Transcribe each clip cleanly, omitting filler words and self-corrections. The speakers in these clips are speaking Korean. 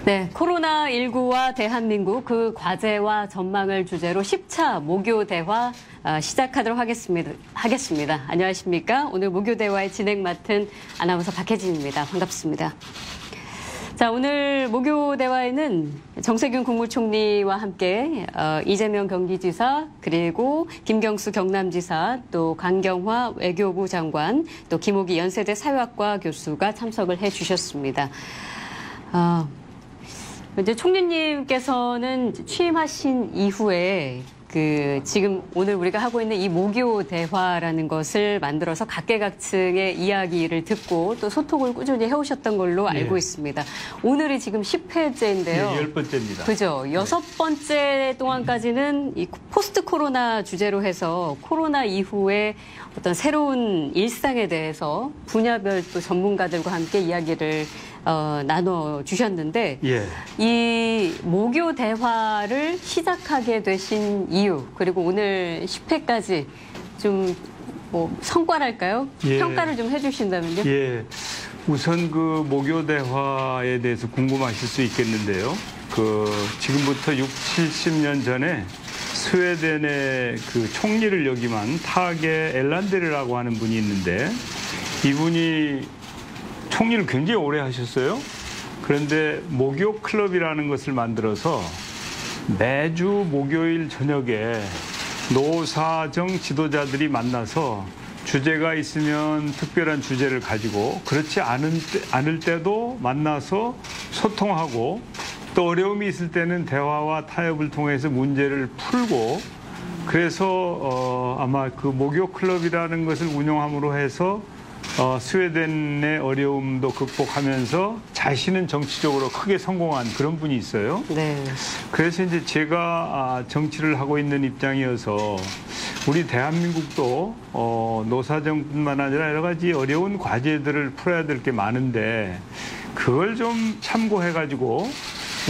네, 코로나19와 대한민국 그 과제와 전망을 주제로 10차 모교 대화 시작하도록 하겠습니다. 안녕하십니까? 오늘 모교 대화의 진행 맡은 아나운서 박혜진입니다. 반갑습니다. 자, 오늘 모교 대화에는 정세균 국무총리와 함께 이재명 경기지사, 그리고 김경수 경남지사, 또 강경화 외교부 장관, 또 김호기 연세대 사회학과 교수가 참석을 해주셨습니다. 이제 총리님께서는 취임하신 이후에 지금 오늘 우리가 하고 있는 이 모교 대화라는 것을 만들어서 각계각층의 이야기를 듣고 또 소통을 꾸준히 해오셨던 걸로 알고 있습니다. 오늘이 지금 10회째인데요. 네, 10번째입니다. 그죠. 6번째 동안까지는 이 포스트 코로나 주제로 해서 코로나 이후에 어떤 새로운 일상에 대해서 분야별 또 전문가들과 함께 이야기를 나눠주셨는데 이 모교 대화를 시작하게 되신 이유, 그리고 오늘 10회까지 좀 성과랄까요? 평가를 좀 해주신다면요? 우선 그 모교 대화에 대해서 궁금하실 수 있겠는데요. 지금부터 70년 전에 스웨덴의 그 총리를 역임한 타게 엘란데르라고 하는 분이 있는데, 이분이 총리를 굉장히 오래 하셨어요. 그런데 모교 클럽이라는 것을 만들어서 매주 목요일 저녁에 노사정 지도자들이 만나서 주제가 있으면 특별한 주제를 가지고, 그렇지 않을 때도 만나서 소통하고, 또 어려움이 있을 때는 대화와 타협을 통해서 문제를 풀고, 그래서 아마 그 모교 클럽이라는 것을 운영함으로 해서 스웨덴의 어려움도 극복하면서 자신은 정치적으로 크게 성공한 그런 분이 있어요. 네. 그래서 이제 제가 정치를 하고 있는 입장이어서 우리 대한민국도 노사정뿐만 아니라 여러 가지 어려운 과제들을 풀어야 될 게 많은데, 그걸 좀 참고해가지고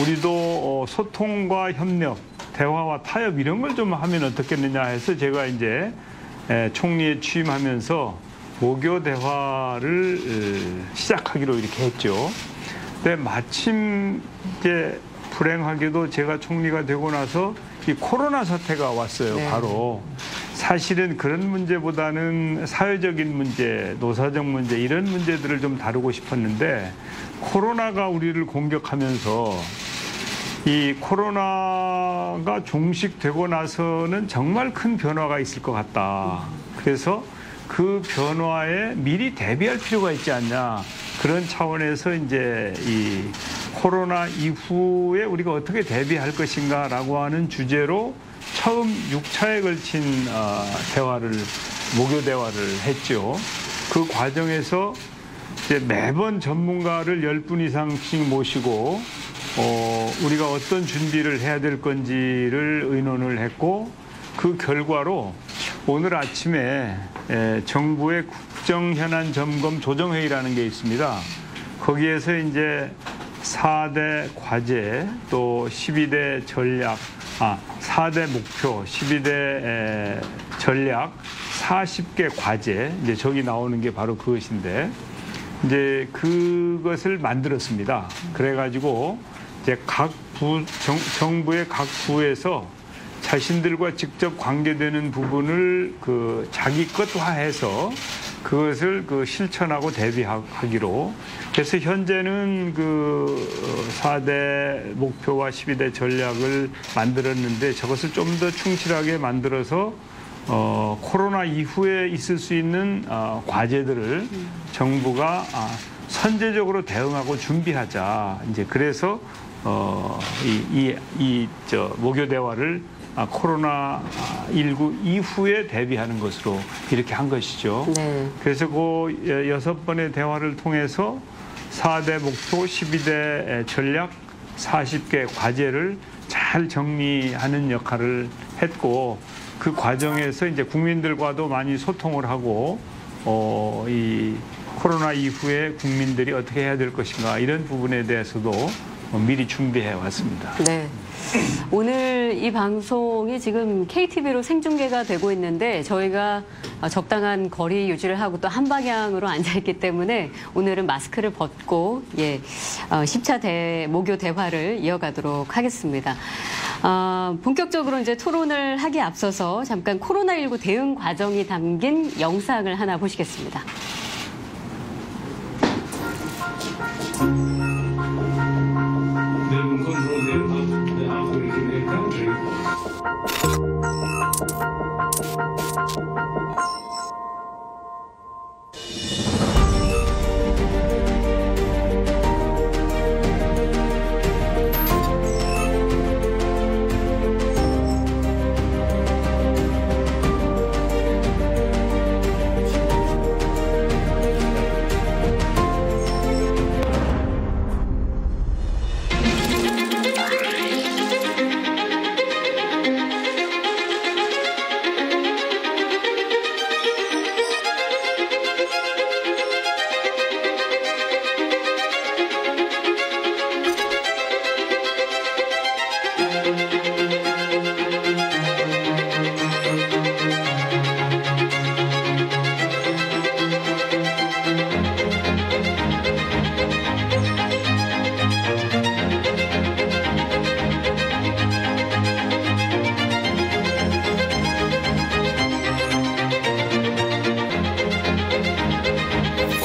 우리도 소통과 협력, 대화와 타협 이런 걸 좀 하면 어떻겠느냐 해서 제가 이제 총리에 취임하면서 모교 대화를 시작하기로 이렇게 했죠. 근데 마침 이제 불행하게도 제가 총리가 되고 나서 이 코로나 사태가 왔어요. 네. 바로 사실은 그런 문제보다는 사회적인 문제, 노사적 문제 이런 문제들을 좀 다루고 싶었는데, 코로나가 우리를 공격하면서 이 코로나가 종식되고 나서는 정말 큰 변화가 있을 것 같다. 그래서 그 변화에 미리 대비할 필요가 있지 않냐. 그런 차원에서 이제 이 코로나 이후에 우리가 어떻게 대비할 것인가라고 하는 주제로 처음 6차에 걸친 모교 대화를 했죠. 그 과정에서 이제 매번 전문가를 10분 이상씩 모시고 우리가 어떤 준비를 해야 될 건지를 의논을 했고, 그 결과로 오늘 아침에 정부의 국정현안 점검 조정회의라는 게 있습니다. 거기에서 이제 4대 과제, 또 12대 전략, 4대 목표, 12대 전략, 40개 과제, 이제 저기 나오는 게 바로 그것인데, 이제 그것을 만들었습니다. 그래가지고 이제 정부의 각 부에서 자신들과 직접 관계되는 부분을 자기 것화해서 그것을 실천하고 대비하기로. 그래서 현재는 4대 목표와 12대 전략을 만들었는데, 저것을 좀 더 충실하게 만들어서 코로나 이후에 있을 수 있는 과제들을 정부가 선제적으로 대응하고 준비하자. 이제 그래서 모교 대화를 코로나19 이후에 대비하는 것으로 이렇게 한 것이죠. 네. 그래서 그 6번의 대화를 통해서 4대 목표, 12대 전략, 40개 과제를 잘 정리하는 역할을 했고, 그 과정에서 이제 국민들과도 많이 소통을 하고, 이 코로나 이후에 국민들이 어떻게 해야 될 것인가 이런 부분에 대해서도 미리 준비해 왔습니다. 네. 오늘 이 방송이 지금 KTV로 생중계가 되고 있는데 저희가 적당한 거리 유지를 하고 또 한 방향으로 앉아있기 때문에 오늘은 마스크를 벗고 10차 모교 대화를 이어가도록 하겠습니다. 본격적으로 이제 토론을 하기에 앞서서 잠깐 코로나19 대응 과정이 담긴 영상을 하나 보시겠습니다.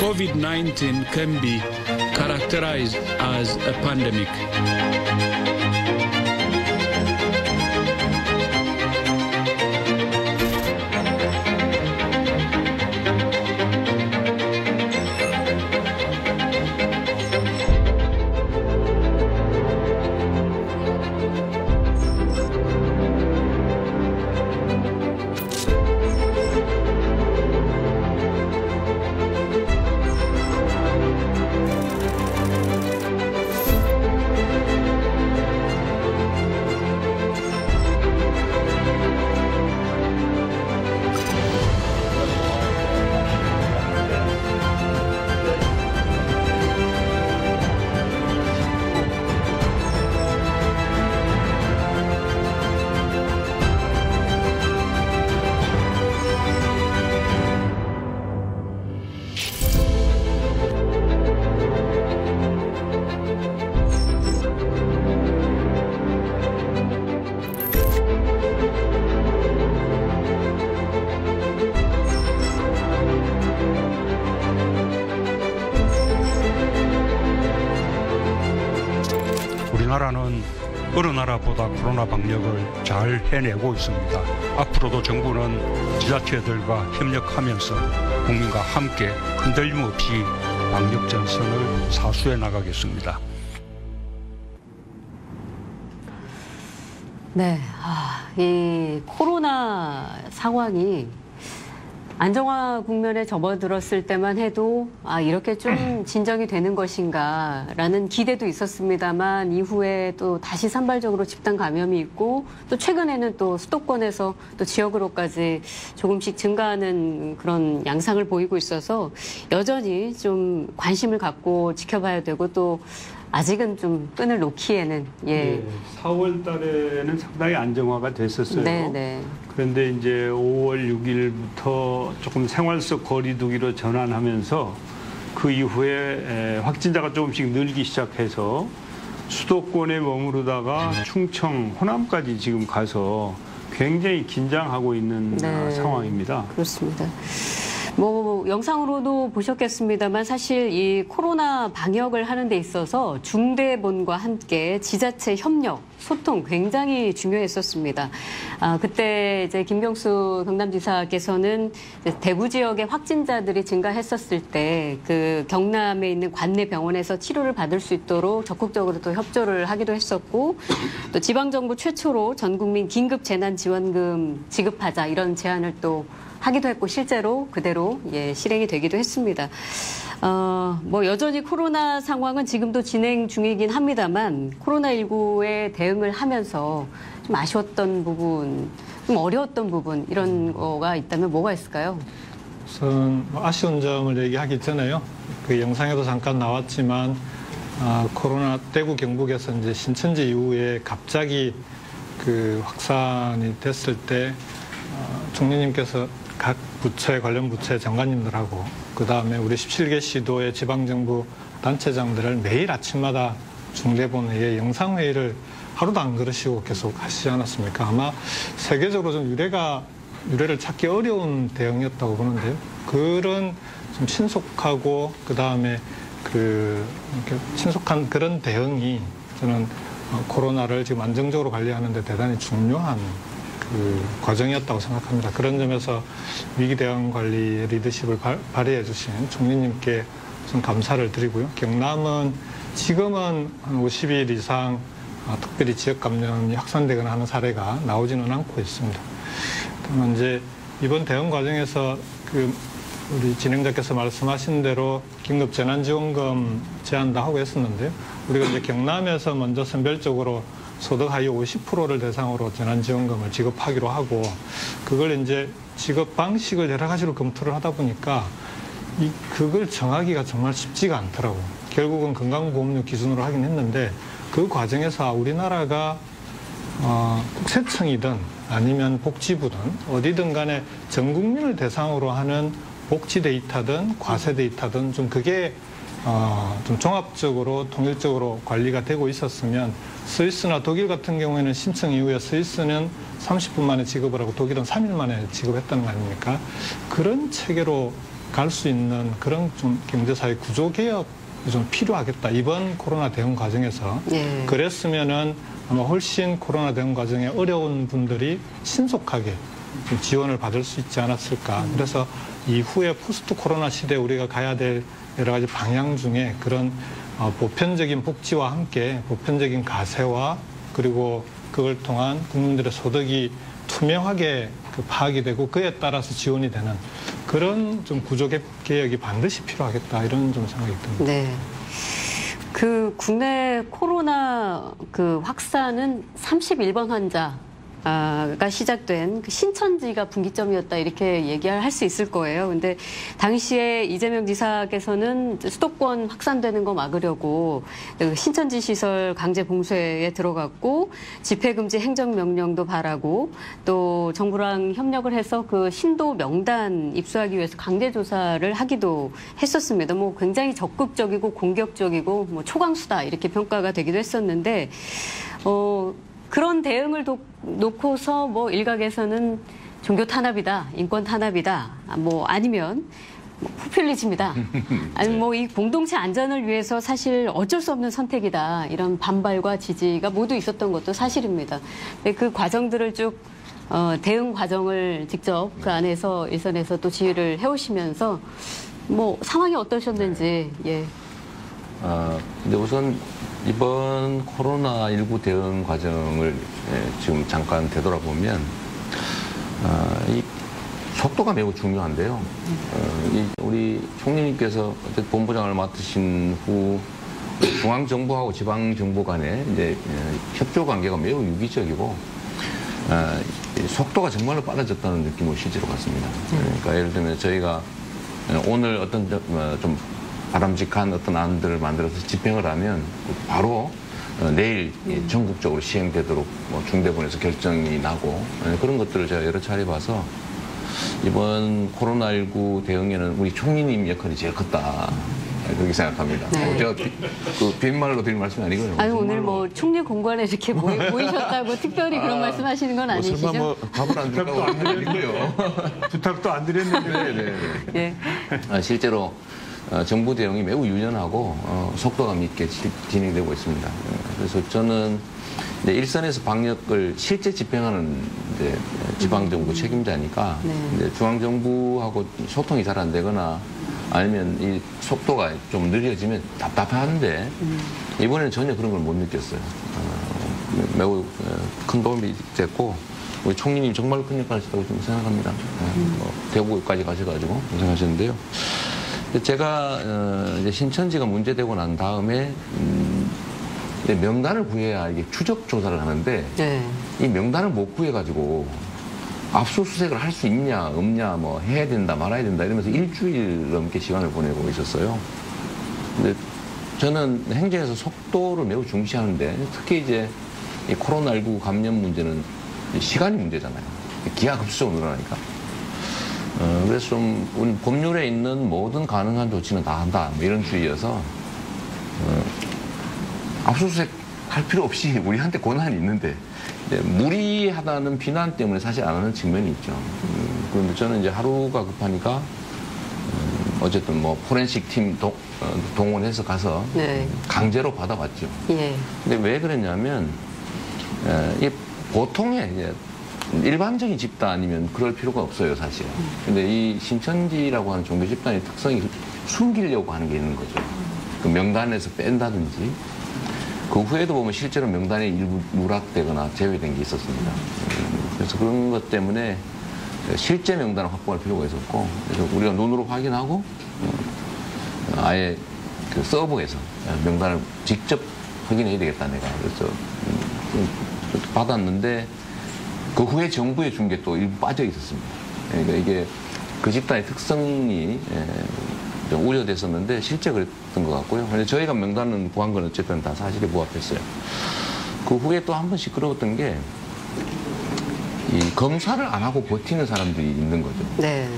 COVID-19 can be characterized as a pandemic. 우리나라는 어느 나라보다 코로나 방역을 잘 해내고 있습니다. 앞으로도 정부는 지자체들과 협력하면서 국민과 함께 흔들림 없이 방역 전선을 사수해 나가겠습니다. 네, 이 코로나 상황이 안정화 국면에 접어들었을 때만 해도 이렇게 좀 진정이 되는 것인가라는 기대도 있었습니다만 이후에 또 다시 산발적으로 집단 감염이 있고 또 최근에는 또 수도권에서 또 지역으로까지 조금씩 증가하는 그런 양상을 보이고 있어서 여전히 좀 관심을 갖고 지켜봐야 되고 또 아직은 좀 끈을 놓기에는 4월 달에는 상당히 안정화가 됐었어요. 네. 그런데 이제 5월 6일부터 조금 생활 속 거리두기로 전환하면서 그 이후에 확진자가 조금씩 늘기 시작해서 수도권에 머무르다가 충청, 호남까지 지금 가서 굉장히 긴장하고 있는 상황입니다. 그렇습니다. 영상으로도 보셨겠습니다만 사실 이 코로나 방역을 하는 데 있어서 중대본과 함께 지자체 협력, 소통 굉장히 중요했었습니다. 그때 이제 김경수 경남지사께서는 대구 지역의 확진자들이 증가했었을 때 그 경남에 있는 관내 병원에서 치료를 받을 수 있도록 적극적으로 또 협조를 하기도 했었고 또 지방정부 최초로 전국민 긴급 재난지원금 지급하자 이런 제안을 또 하기도 했고 실제로 그대로 실행이 되기도 했습니다. 여전히 코로나 상황은 지금도 진행 중이긴 합니다만 코로나19에 대응을 하면서 좀 아쉬웠던 부분, 좀 어려웠던 부분 이런 거가 있다면 뭐가 있을까요? 우선 아쉬운 점을 얘기하기 전에요. 그 영상에도 잠깐 나왔지만 코로나 대구 경북에서 이제 신천지 이후에 갑자기 그 확산이 됐을 때 총리님께서 각 부처의 관련 부처의 장관님들하고 그 다음에 우리 17개 시도의 지방정부 단체장들을 매일 아침마다 중대본회의 영상회의를 하루도 안 그러시고 계속 하시지 않았습니까? 아마 세계적으로 좀 유례를 찾기 어려운 대응이었다고 보는데요. 그런 좀 신속하고 그 다음에 신속한 그런 대응이 저는 코로나를 지금 안정적으로 관리하는데 대단히 중요한 그 과정이었다고 생각합니다. 그런 점에서 위기 대응 관리 리더십을 발휘해 주신 총리님께 좀 감사를 드리고요. 경남은 지금은 한 50일 이상 특별히 지역 감염이 확산되거나 하는 사례가 나오지는 않고 있습니다. 그러면 이제 이번 대응 과정에서 우리 진행자께서 말씀하신 대로 긴급 재난지원금 제한도 하고 했었는데요. 우리가 이제 경남에서 먼저 선별적으로 소득 하위 50%를 대상으로 재난지원금을 지급하기로 하고 그걸 이제 지급 방식을 여러 가지로 검토를 하다 보니까 그걸 정하기가 정말 쉽지가 않더라고요. 결국은 건강보험료 기준으로 하긴 했는데 그 과정에서 우리나라가 국세청이든 아니면 복지부든 어디든 간에 전 국민을 대상으로 하는 복지 데이터든 과세 데이터든 좀 그게 좀 종합적으로 통일적으로 관리가 되고 있었으면 스위스나 독일 같은 경우에는 신청 이후에 스위스는 30분 만에 지급을 하고 독일은 3일 만에 지급했다는 거 아닙니까? 그런 체계로 갈 수 있는 그런 좀 경제사회 구조 개혁이 좀 필요하겠다. 이번 코로나 대응 과정에서 그랬으면은 아마 훨씬 코로나 대응 과정에 어려운 분들이 신속하게 좀 지원을 받을 수 있지 않았을까. 그래서 이후에 포스트 코로나 시대에 우리가 가야 될 여러 가지 방향 중에 그런 보편적인 복지와 함께 보편적인 가세와 그리고 그걸 통한 국민들의 소득이 투명하게 파악이 되고 그에 따라서 지원이 되는 그런 좀 구조 개혁이 반드시 필요하겠다 이런 좀 생각이 듭니다. 네. 그 국내 코로나 확산은 31번 환자가 시작된 그 신천지가 분기점이었다 이렇게 얘기할 수 있을 거예요. 근데 당시에 이재명 지사께서는 수도권 확산되는 거 막으려고 신천지 시설 강제 봉쇄에 들어갔고 집회금지 행정명령도 발하고 또 정부랑 협력을 해서 그 신도 명단 입수하기 위해서 강제조사를 하기도 했었습니다. 뭐 굉장히 적극적이고 공격적이고 뭐 초강수다 이렇게 평가가 되기도 했었는데 그런 대응을 놓고서 뭐 일각에서는 종교 탄압이다, 인권 탄압이다, 뭐 아니면 포퓰리즘이다, 아니면 뭐 이 공동체 안전을 위해서 사실 어쩔 수 없는 선택이다 이런 반발과 지지가 모두 있었던 것도 사실입니다. 그 과정들을 쭉 대응 과정을 직접 그 안에서 일선에서 또 지휘를 해오시면서 뭐 상황이 어떠셨는지 근데 우선 이번 코로나19 대응 과정을 지금 잠깐 되돌아보면 이 속도가 매우 중요한데요. 우리 총리님께서 어쨌든 본부장을 맡으신 후 중앙정부하고 지방정부 간에 이제 협조 관계가 매우 유기적이고 속도가 정말로 빨라졌다는 느낌을 실제로 갖습니다. 그러니까 예를 들면 저희가 오늘 어떤 좀 바람직한 어떤 안들을 만들어서 집행을 하면 바로 내일 전국적으로 시행되도록 중대본에서 결정이 나고 그런 것들을 제가 여러 차례 봐서 이번 코로나19 대응에는 우리 총리님 역할이 제일 컸다. 그렇게 생각합니다. 네. 제가 빈말로 드릴 말씀이 아니고요. 아니 오늘 뭐 총리 공관에 이렇게 모이셨다고 특별히 그런 말씀하시는 건 아니시죠? 설마 뭐 밥을 안 준다고 아니고요. 부탁도 안 드렸는데. 네. 실제로 정부 대응이 매우 유연하고 속도감 있게 진행되고 있습니다. 그래서 저는 이제 일선에서 방역을 실제 집행하는 이제 지방정부 책임자니까 이제 중앙정부하고 소통이 잘 안 되거나 아니면 이 속도가 좀 느려지면 답답한데 이번에는 전혀 그런 걸 못 느꼈어요. 매우 큰 도움이 됐고 우리 총리님 정말 큰 역할을 하셨다고 좀 생각합니다. 대구까지 가셔가지고 고생하셨는데요. 제가 이제 신천지가 문제되고 난 다음에 명단을 구해야 이게 추적 조사를 하는데 이 명단을 못 구해가지고 압수수색을 할 수 있냐 없냐 뭐 해야 된다 말아야 된다 이러면서 일주일 넘게 시간을 보내고 있었어요. 근데 저는 행정에서 속도를 매우 중시하는데 특히 이제 이 코로나19 감염 문제는 시간이 문제잖아요. 기하급수적으로 늘어나니까. 그래서 좀 우리 법률에 있는 모든 가능한 조치는 다 한다. 뭐 이런 주의여서 압수수색 할 필요 없이 우리한테 권한이 있는데 무리하다는 비난 때문에 사실 안 하는 측면이 있죠. 그런데 저는 이제 하루가 급하니까 어쨌든 뭐 포렌식 팀 동원해서 가서 네. 강제로 받아왔죠. 예. 근데 왜 그랬냐면 이 보통의 이제 일반적인 집단이면 그럴 필요가 없어요, 사실. 근데 이 신천지라고 하는 종교 집단의 특성이 숨기려고 하는 게 있는 거죠. 그 명단에서 뺀다든지. 그 후에도 보면 실제로 명단에 일부 누락되거나 제외된 게 있었습니다. 그래서 그런 것 때문에 실제 명단을 확보할 필요가 있었고, 그래서 우리가 눈으로 확인하고 아예 그 서버에서 명단을 직접 확인해야 되겠다, 내가. 그래서 받았는데 그 후에 정부에 준 게 또 일부 빠져 있었습니다. 그러니까 이게 그 집단의 특성이 좀 우려됐었는데 실제 그랬던 것 같고요. 근데 저희가 명단은 구한 건 어쨌든 다 사실에 부합했어요. 그 후에 또 한 번 시끄러웠던 게 이 검사를 안 하고 버티는 사람들이 있는 거죠. 네.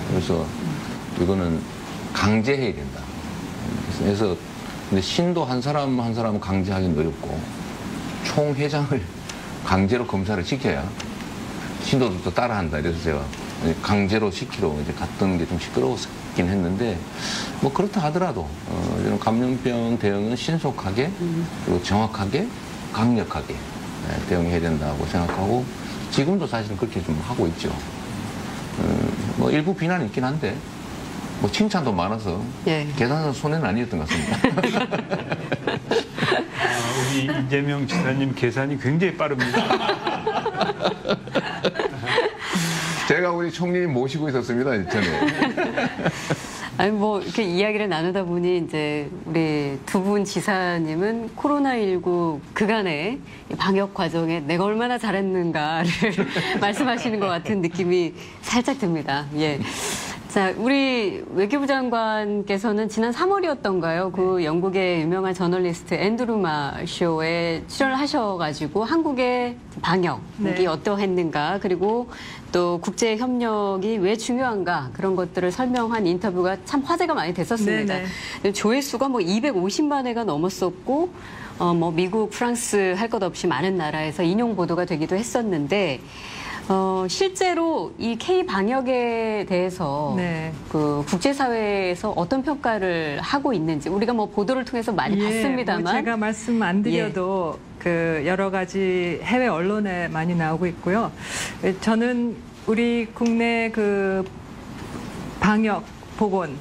그래서 이거는 강제해야 된다. 그래서 근데 신도 한 사람 한 사람은 강제하기는 어렵고 총회장을 강제로 검사를 시켜야 신도들도 따라한다. 그래서 제가 강제로 시키러 이제 갔던 게 좀 시끄러웠긴 했는데 뭐 그렇다 하더라도 이런 감염병 대응은 신속하게 그리고 정확하게 강력하게 대응해야 된다고 생각하고 지금도 사실은 그렇게 좀 하고 있죠. 뭐 일부 비난이 있긴 한데 뭐 칭찬도 많아서 예. 계산서 손해는 아니었던 것 같습니다. 우리 이재명 지사님 계산이 굉장히 빠릅니다. 제가 우리 총리님 모시고 있었습니다, 전에. 아니 뭐 이렇게 이야기를 나누다 보니 이제 우리 두 분 지사님은 코로나19 그간의 방역 과정에 내가 얼마나 잘했는가를 말씀하시는 것 같은 느낌이 살짝 듭니다. 예. 자, 우리 외교부 장관께서는 지난 3월이었던가요? 그 영국의 유명한 저널리스트 앤드루 마쇼에 출연을 하셔가지고 한국의 방역이 네. 어떠했는가, 그리고 또 국제 협력이 왜 중요한가, 그런 것들을 설명한 인터뷰가 참 화제가 많이 됐었습니다. 조회수가 뭐 250만 회가 넘었었고, 뭐 미국, 프랑스 할 것 없이 많은 나라에서 인용 보도가 되기도 했었는데, 실제로 이 K 방역에 대해서 네. 그 국제사회에서 어떤 평가를 하고 있는지 우리가 뭐 보도를 통해서 많이 봤습니다만, 뭐 제가 말씀 안 드려도 그 여러 가지 해외 언론에 많이 나오고 있고요. 저는 우리 국내 그 방역 보건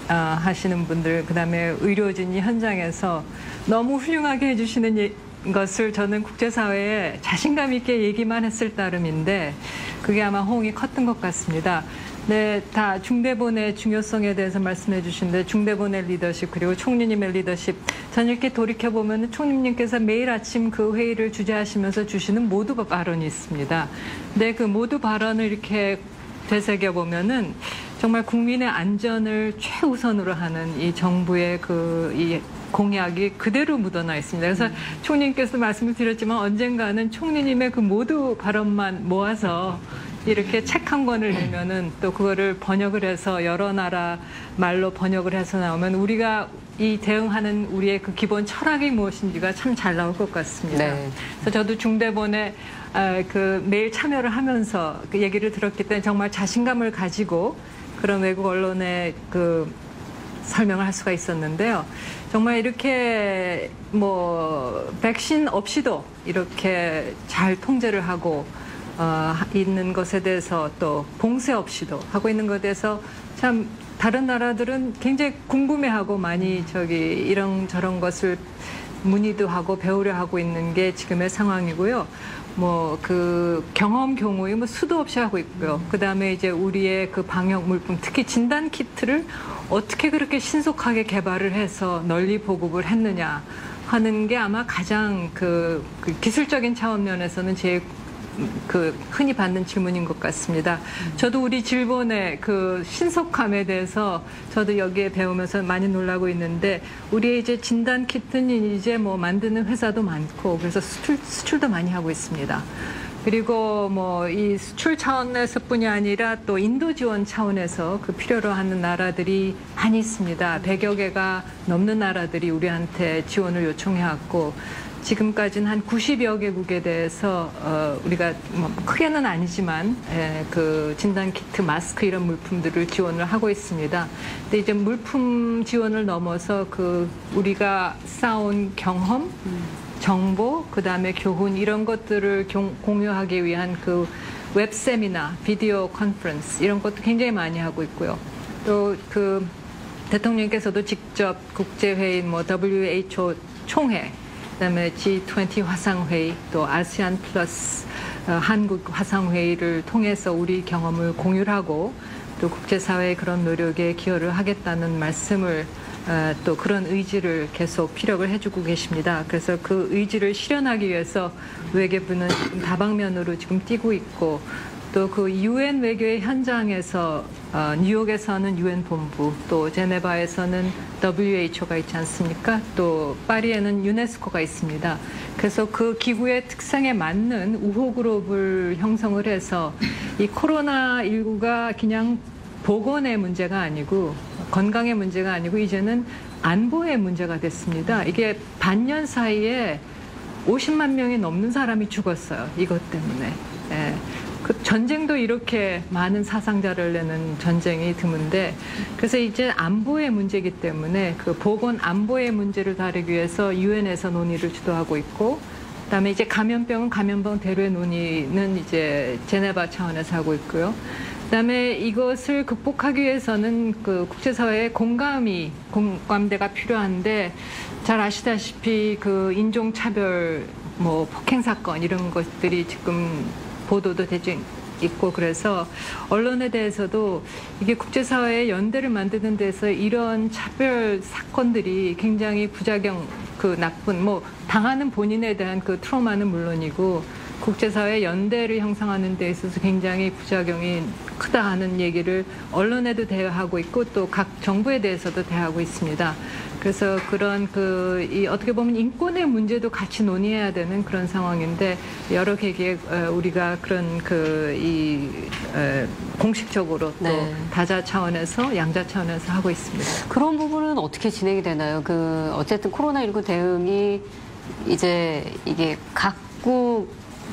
하시는 분들, 그다음에 의료진이 현장에서 너무 훌륭하게 해주시는 것을 저는 국제사회에 자신감 있게 얘기만 했을 따름인데 그게 아마 호응이 컸던 것 같습니다. 네, 다 중대본의 중요성에 대해서 말씀해 주신데 중대본의 리더십 그리고 총리님의 리더십, 저는 이렇게 돌이켜보면 총리님께서 매일 아침 그 회의를 주재하시면서 주시는 모두 발언이 있습니다. 근데 그 모두 발언을 이렇게 되새겨보면은 정말 국민의 안전을 최우선으로 하는 이 정부의 이 공약이 그대로 묻어나 있습니다. 그래서 총리님께서 말씀을 드렸지만 언젠가는 총리님의 그 모두 발언만 모아서 이렇게 책 한 권을 내면은 또 그거를 번역을 해서 여러 나라 말로 번역을 해서 나오면 우리가 이 대응하는 우리의 그 기본 철학이 무엇인지가 참 잘 나올 것 같습니다. 네. 그래서 저도 중대본에 그 매일 참여를 하면서 그 얘기를 들었기 때문에 정말 자신감을 가지고 그런 외국 언론에 그 설명을 할 수가 있었는데요. 정말 이렇게 뭐 백신 없이도 이렇게 잘 통제를 하고 있는 것에 대해서 또 봉쇄 없이도 하고 있는 것에 대해서 참 다른 나라들은 굉장히 궁금해하고 많이 이런저런 것을 문의도 하고 배우려 하고 있는 게 지금의 상황이고요. 뭐 그 경험 경우에 뭐 수도 없이 하고 있고요. 그 다음에 이제 우리의 그 방역 물품, 특히 진단 키트를 어떻게 그렇게 신속하게 개발을 해서 널리 보급을 했느냐 하는 게 아마 가장 그 기술적인 차원 면에서는 제일 흔히 받는 질문인 것 같습니다. 저도 우리 질본의 그 신속함에 대해서 저도 여기에 배우면서 많이 놀라고 있는데 우리의 이제 진단 키트는 이제 뭐 만드는 회사도 많고 그래서 수출도 많이 하고 있습니다. 그리고 뭐 이 수출 차원에서뿐이 아니라 또 인도 지원 차원에서 그 필요로 하는 나라들이 많이 있습니다. 100여 개가 넘는 나라들이 우리한테 지원을 요청해왔고 지금까지는 한 90여 개국에 대해서 우리가 뭐 크게는 아니지만 그 진단 키트, 마스크 이런 물품들을 지원을 하고 있습니다. 근데 이제 물품 지원을 넘어서 그 우리가 쌓아온 경험, 정보, 그다음에 교훈 이런 것들을 공유하기 위한 그 웹 세미나, 비디오 컨퍼런스 이런 것도 굉장히 많이 하고 있고요. 또 그 대통령께서도 직접 국제회의, 뭐 WHO 총회, 그다음에 G20 화상회의, 또 아세안 플러스 한국 화상회의를 통해서 우리 경험을 공유를 하고 또 국제사회의 그런 노력에 기여를 하겠다는 말씀을 또 그런 의지를 계속 피력을 해주고 계십니다. 그래서 그 의지를 실현하기 위해서 외교부는 지금 다방면으로 지금 뛰고 있고 또 그 UN 외교의 현장에서 뉴욕에서는 UN 본부, 또 제네바에서는 WHO가 있지 않습니까? 또 파리에는 유네스코가 있습니다. 그래서 그 기구의 특성에 맞는 우호 그룹을 형성을 해서 이 코로나19가 그냥 보건의 문제가 아니고 건강의 문제가 아니고 이제는 안보의 문제가 됐습니다. 이게 반년 사이에 50만 명이 넘는 사람이 죽었어요. 이것 때문에. 예. 그 전쟁도 이렇게 많은 사상자를 내는 전쟁이 드문데 그래서 이제 안보의 문제이기 때문에 그 보건 안보의 문제를 다루기 위해서 유엔에서 논의를 주도하고 있고 그다음에 이제 감염병은 감염병 대로의 논의는 이제 제네바 차원에서 하고 있고요. 그다음에 이것을 극복하기 위해서는 그 국제사회의 공감대가 필요한데 잘 아시다시피 그 인종차별, 뭐 폭행 사건 이런 것들이 지금 보도도 되고 있고 그래서 언론에 대해서도 이게 국제사회의 연대를 만드는 데서 이런 차별 사건들이 굉장히 부작용, 그 나쁜 뭐 당하는 본인에 대한 그 트라우마는 물론이고 국제사회 연대를 형성하는 데 있어서 굉장히 부작용이 크다 하는 얘기를 언론에도 대하고 있고 또 각 정부에 대해서도 대하고 있습니다. 그래서 그런 이 어떻게 보면 인권의 문제도 같이 논의해야 되는 그런 상황인데 여러 계기에 우리가 그런 공식적으로 또 네. 다자 차원에서 양자 차원에서 하고 있습니다. 그런 부분은 어떻게 진행이 되나요? 어쨌든 코로나19 대응이 이제 이게 각국이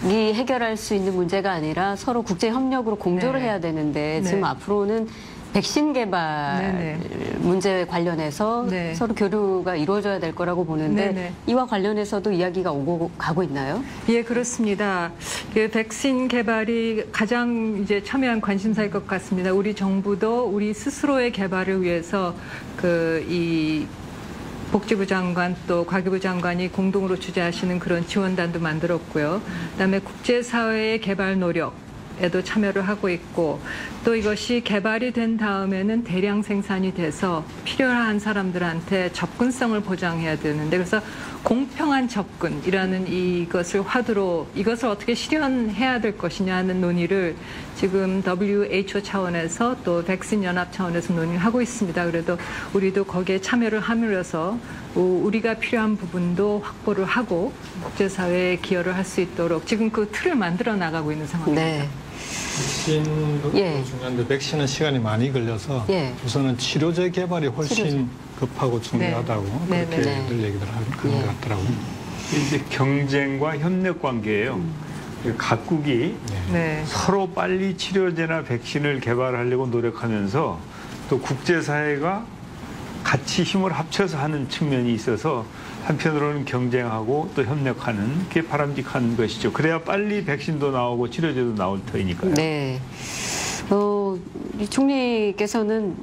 해결할 수 있는 문제가 아니라 서로 국제 협력으로 공조를 네. 해야 되는데 지금 네. 앞으로는 백신 개발 네네. 문제 관련해서 네. 서로 교류가 이루어져야 될 거라고 보는데 네네. 이와 관련해서도 이야기가 오고 가고 있나요? 예, 그렇습니다. 그 백신 개발이 가장 이제 첨예한 관심사일 것 같습니다. 우리 정부도 우리 스스로의 개발을 위해서 이 복지부 장관 또 과기부 장관이 공동으로 주재하시는 그런 지원단도 만들었고요. 그다음에 국제사회의 개발 노력에도 참여를 하고 있고 또 이것이 개발이 된 다음에는 대량 생산이 돼서 필요한 사람들한테 접근성을 보장해야 되는데 그래서 공평한 접근이라는 이것을 화두로 이것을 어떻게 실현해야 될 것이냐 하는 논의를 지금 WHO 차원에서 또 백신 연합 차원에서 논의를 하고 있습니다. 그래도 우리도 거기에 참여를 함으로써 우리가 필요한 부분도 확보를 하고 국제사회에 기여를 할 수 있도록 지금 그 틀을 만들어 나가고 있는 상황입니다. 네. 백신도 예. 중요한데 백신은 시간이 많이 걸려서 예. 우선은 치료제 개발이 훨씬 치료제. 급하고 중요하다고 네. 그렇게 네. 늘 얘기들 하는 예. 것 같더라고요. 이제 경쟁과 협력 관계예요. 각국이 네. 서로 빨리 치료제나 백신을 개발하려고 노력하면서 또 국제사회가 같이 힘을 합쳐서 하는 측면이 있어서 한편으로는 경쟁하고 또 협력하는 게 바람직한 것이죠. 그래야 빨리 백신도 나오고 치료제도 나올 터이니까요. 네. 이 총리께서는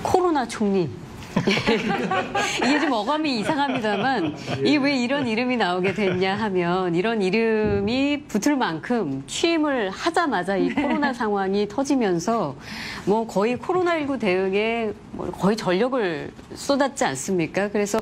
코로나 총리 이게 좀 어감이 이상합니다만 이 왜 이런 이름이 나오게 됐냐 하면 이런 이름이 붙을 만큼 취임을 하자마자 이 코로나 상황이 터지면서 뭐 거의 코로나19 대응에 뭐 거의 전력을 쏟았지 않습니까? 그래서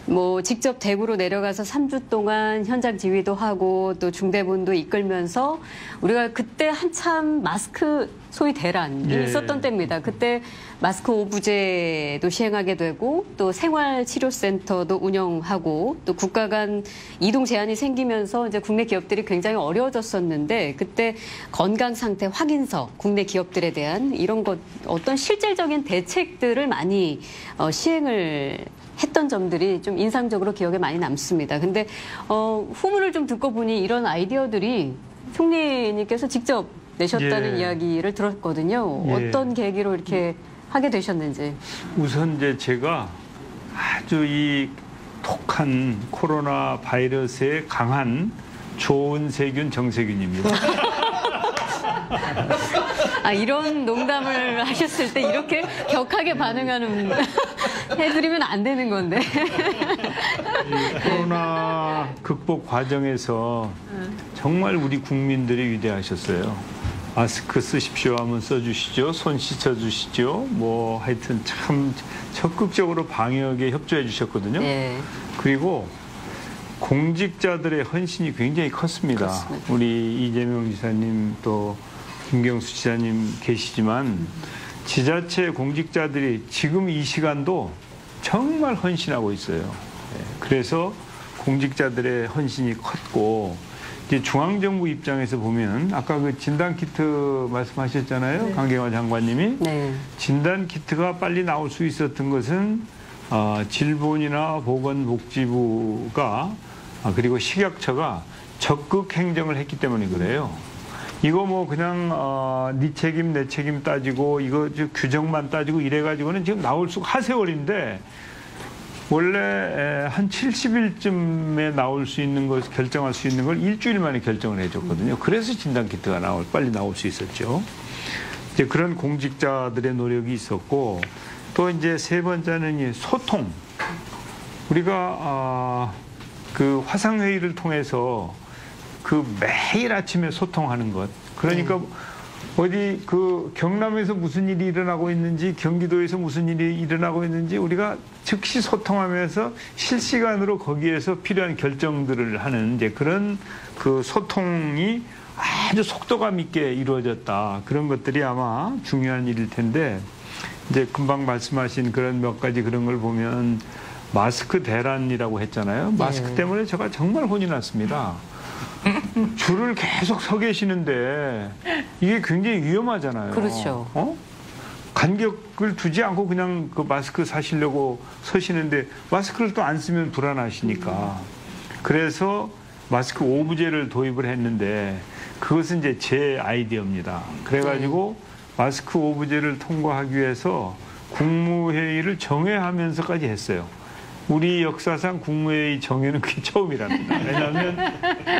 뭐 직접 대구로 내려가서 3주 동안 현장 지휘도 하고 또 중대본도 이끌면서 우리가 그때 한참 마스크 소위 대란이 예. 있었던 때입니다. 그때 마스크 오부제도 시행하게 되고 또 생활치료센터도 운영하고 또 국가 간 이동 제한이 생기면서 이제 국내 기업들이 굉장히 어려워졌었는데 그때 건강 상태 확인서 국내 기업들에 대한 이런 것 어떤 실질적인 대책들을 많이 시행을 했던 점들이 좀 인상적으로 기억에 많이 남습니다. 근데 후문을 좀 듣고 보니 이런 아이디어들이 총리님께서 직접 내셨다는 예. 이야기를 들었거든요. 예. 어떤 계기로 이렇게 하게 되셨는지. 우선 이제 제가 아주 이 독한 코로나 바이러스에 강한 좋은 세균 정세균입니다. 아, 이런 농담을 하셨을 때 이렇게 격하게 반응하는 해드리면 안 되는 건데. 코로나 극복 과정에서 정말 우리 국민들이 위대하셨어요. 마스크 쓰십시오 하면 써주시죠. 손 씻어주시죠. 뭐 하여튼 참 적극적으로 방역에 협조해 주셨거든요. 네. 그리고 공직자들의 헌신이 굉장히 컸습니다. 그렇습니다. 우리 이재명 지사님 또 김경수 지사님 계시지만 지자체 공직자들이 지금 이 시간도 정말 헌신하고 있어요. 그래서 공직자들의 헌신이 컸고 이제 중앙정부 입장에서 보면 아까 그 진단키트 말씀하셨잖아요. 네. 강경화 장관님이. 네. 진단키트가 빨리 나올 수 있었던 것은 질본이나 보건복지부가 그리고 식약처가 적극 행정을 했기 때문에 그래요. 이거 뭐 그냥 네 책임 내 책임 따지고 이거 규정만 따지고 이래가지고는 지금 나올 수가 하세월인데 원래 한 70일쯤에 나올 수 있는 것, 결정할 수 있는 걸 일주일 만에 결정을 해줬거든요. 그래서 진단키트가 빨리 나올 수 있었죠. 이제 그런 공직자들의 노력이 있었고 또 이제 세 번째는 이 소통. 우리가 그 화상회의를 통해서 그 매일 아침에 소통하는 것. 그러니까 어디 그 경남에서 무슨 일이 일어나고 있는지 경기도에서 무슨 일이 일어나고 있는지 우리가 즉시 소통하면서 실시간으로 거기에서 필요한 결정들을 하는 이제 그런 그 소통이 아주 속도감 있게 이루어졌다. 그런 것들이 아마 중요한 일일 텐데 이제 금방 말씀하신 그런 몇 가지 그런 걸 보면 마스크 대란이라고 했잖아요. 마스크 때문에 제가 정말 혼이 났습니다. 줄을 계속 서 계시는데 이게 굉장히 위험하잖아요. 그렇죠. 간격을 두지 않고 그냥 그 마스크 사시려고 서시는데 마스크를 또 안 쓰면 불안하시니까. 그래서 마스크 오부제를 도입을 했는데 그것은 이제 제 아이디어입니다. 그래가지고 마스크 오부제를 통과하기 위해서 국무회의를 정회하면서까지 했어요. 우리 역사상 국무회의 정회는 그게 처음이랍니다. 왜냐하면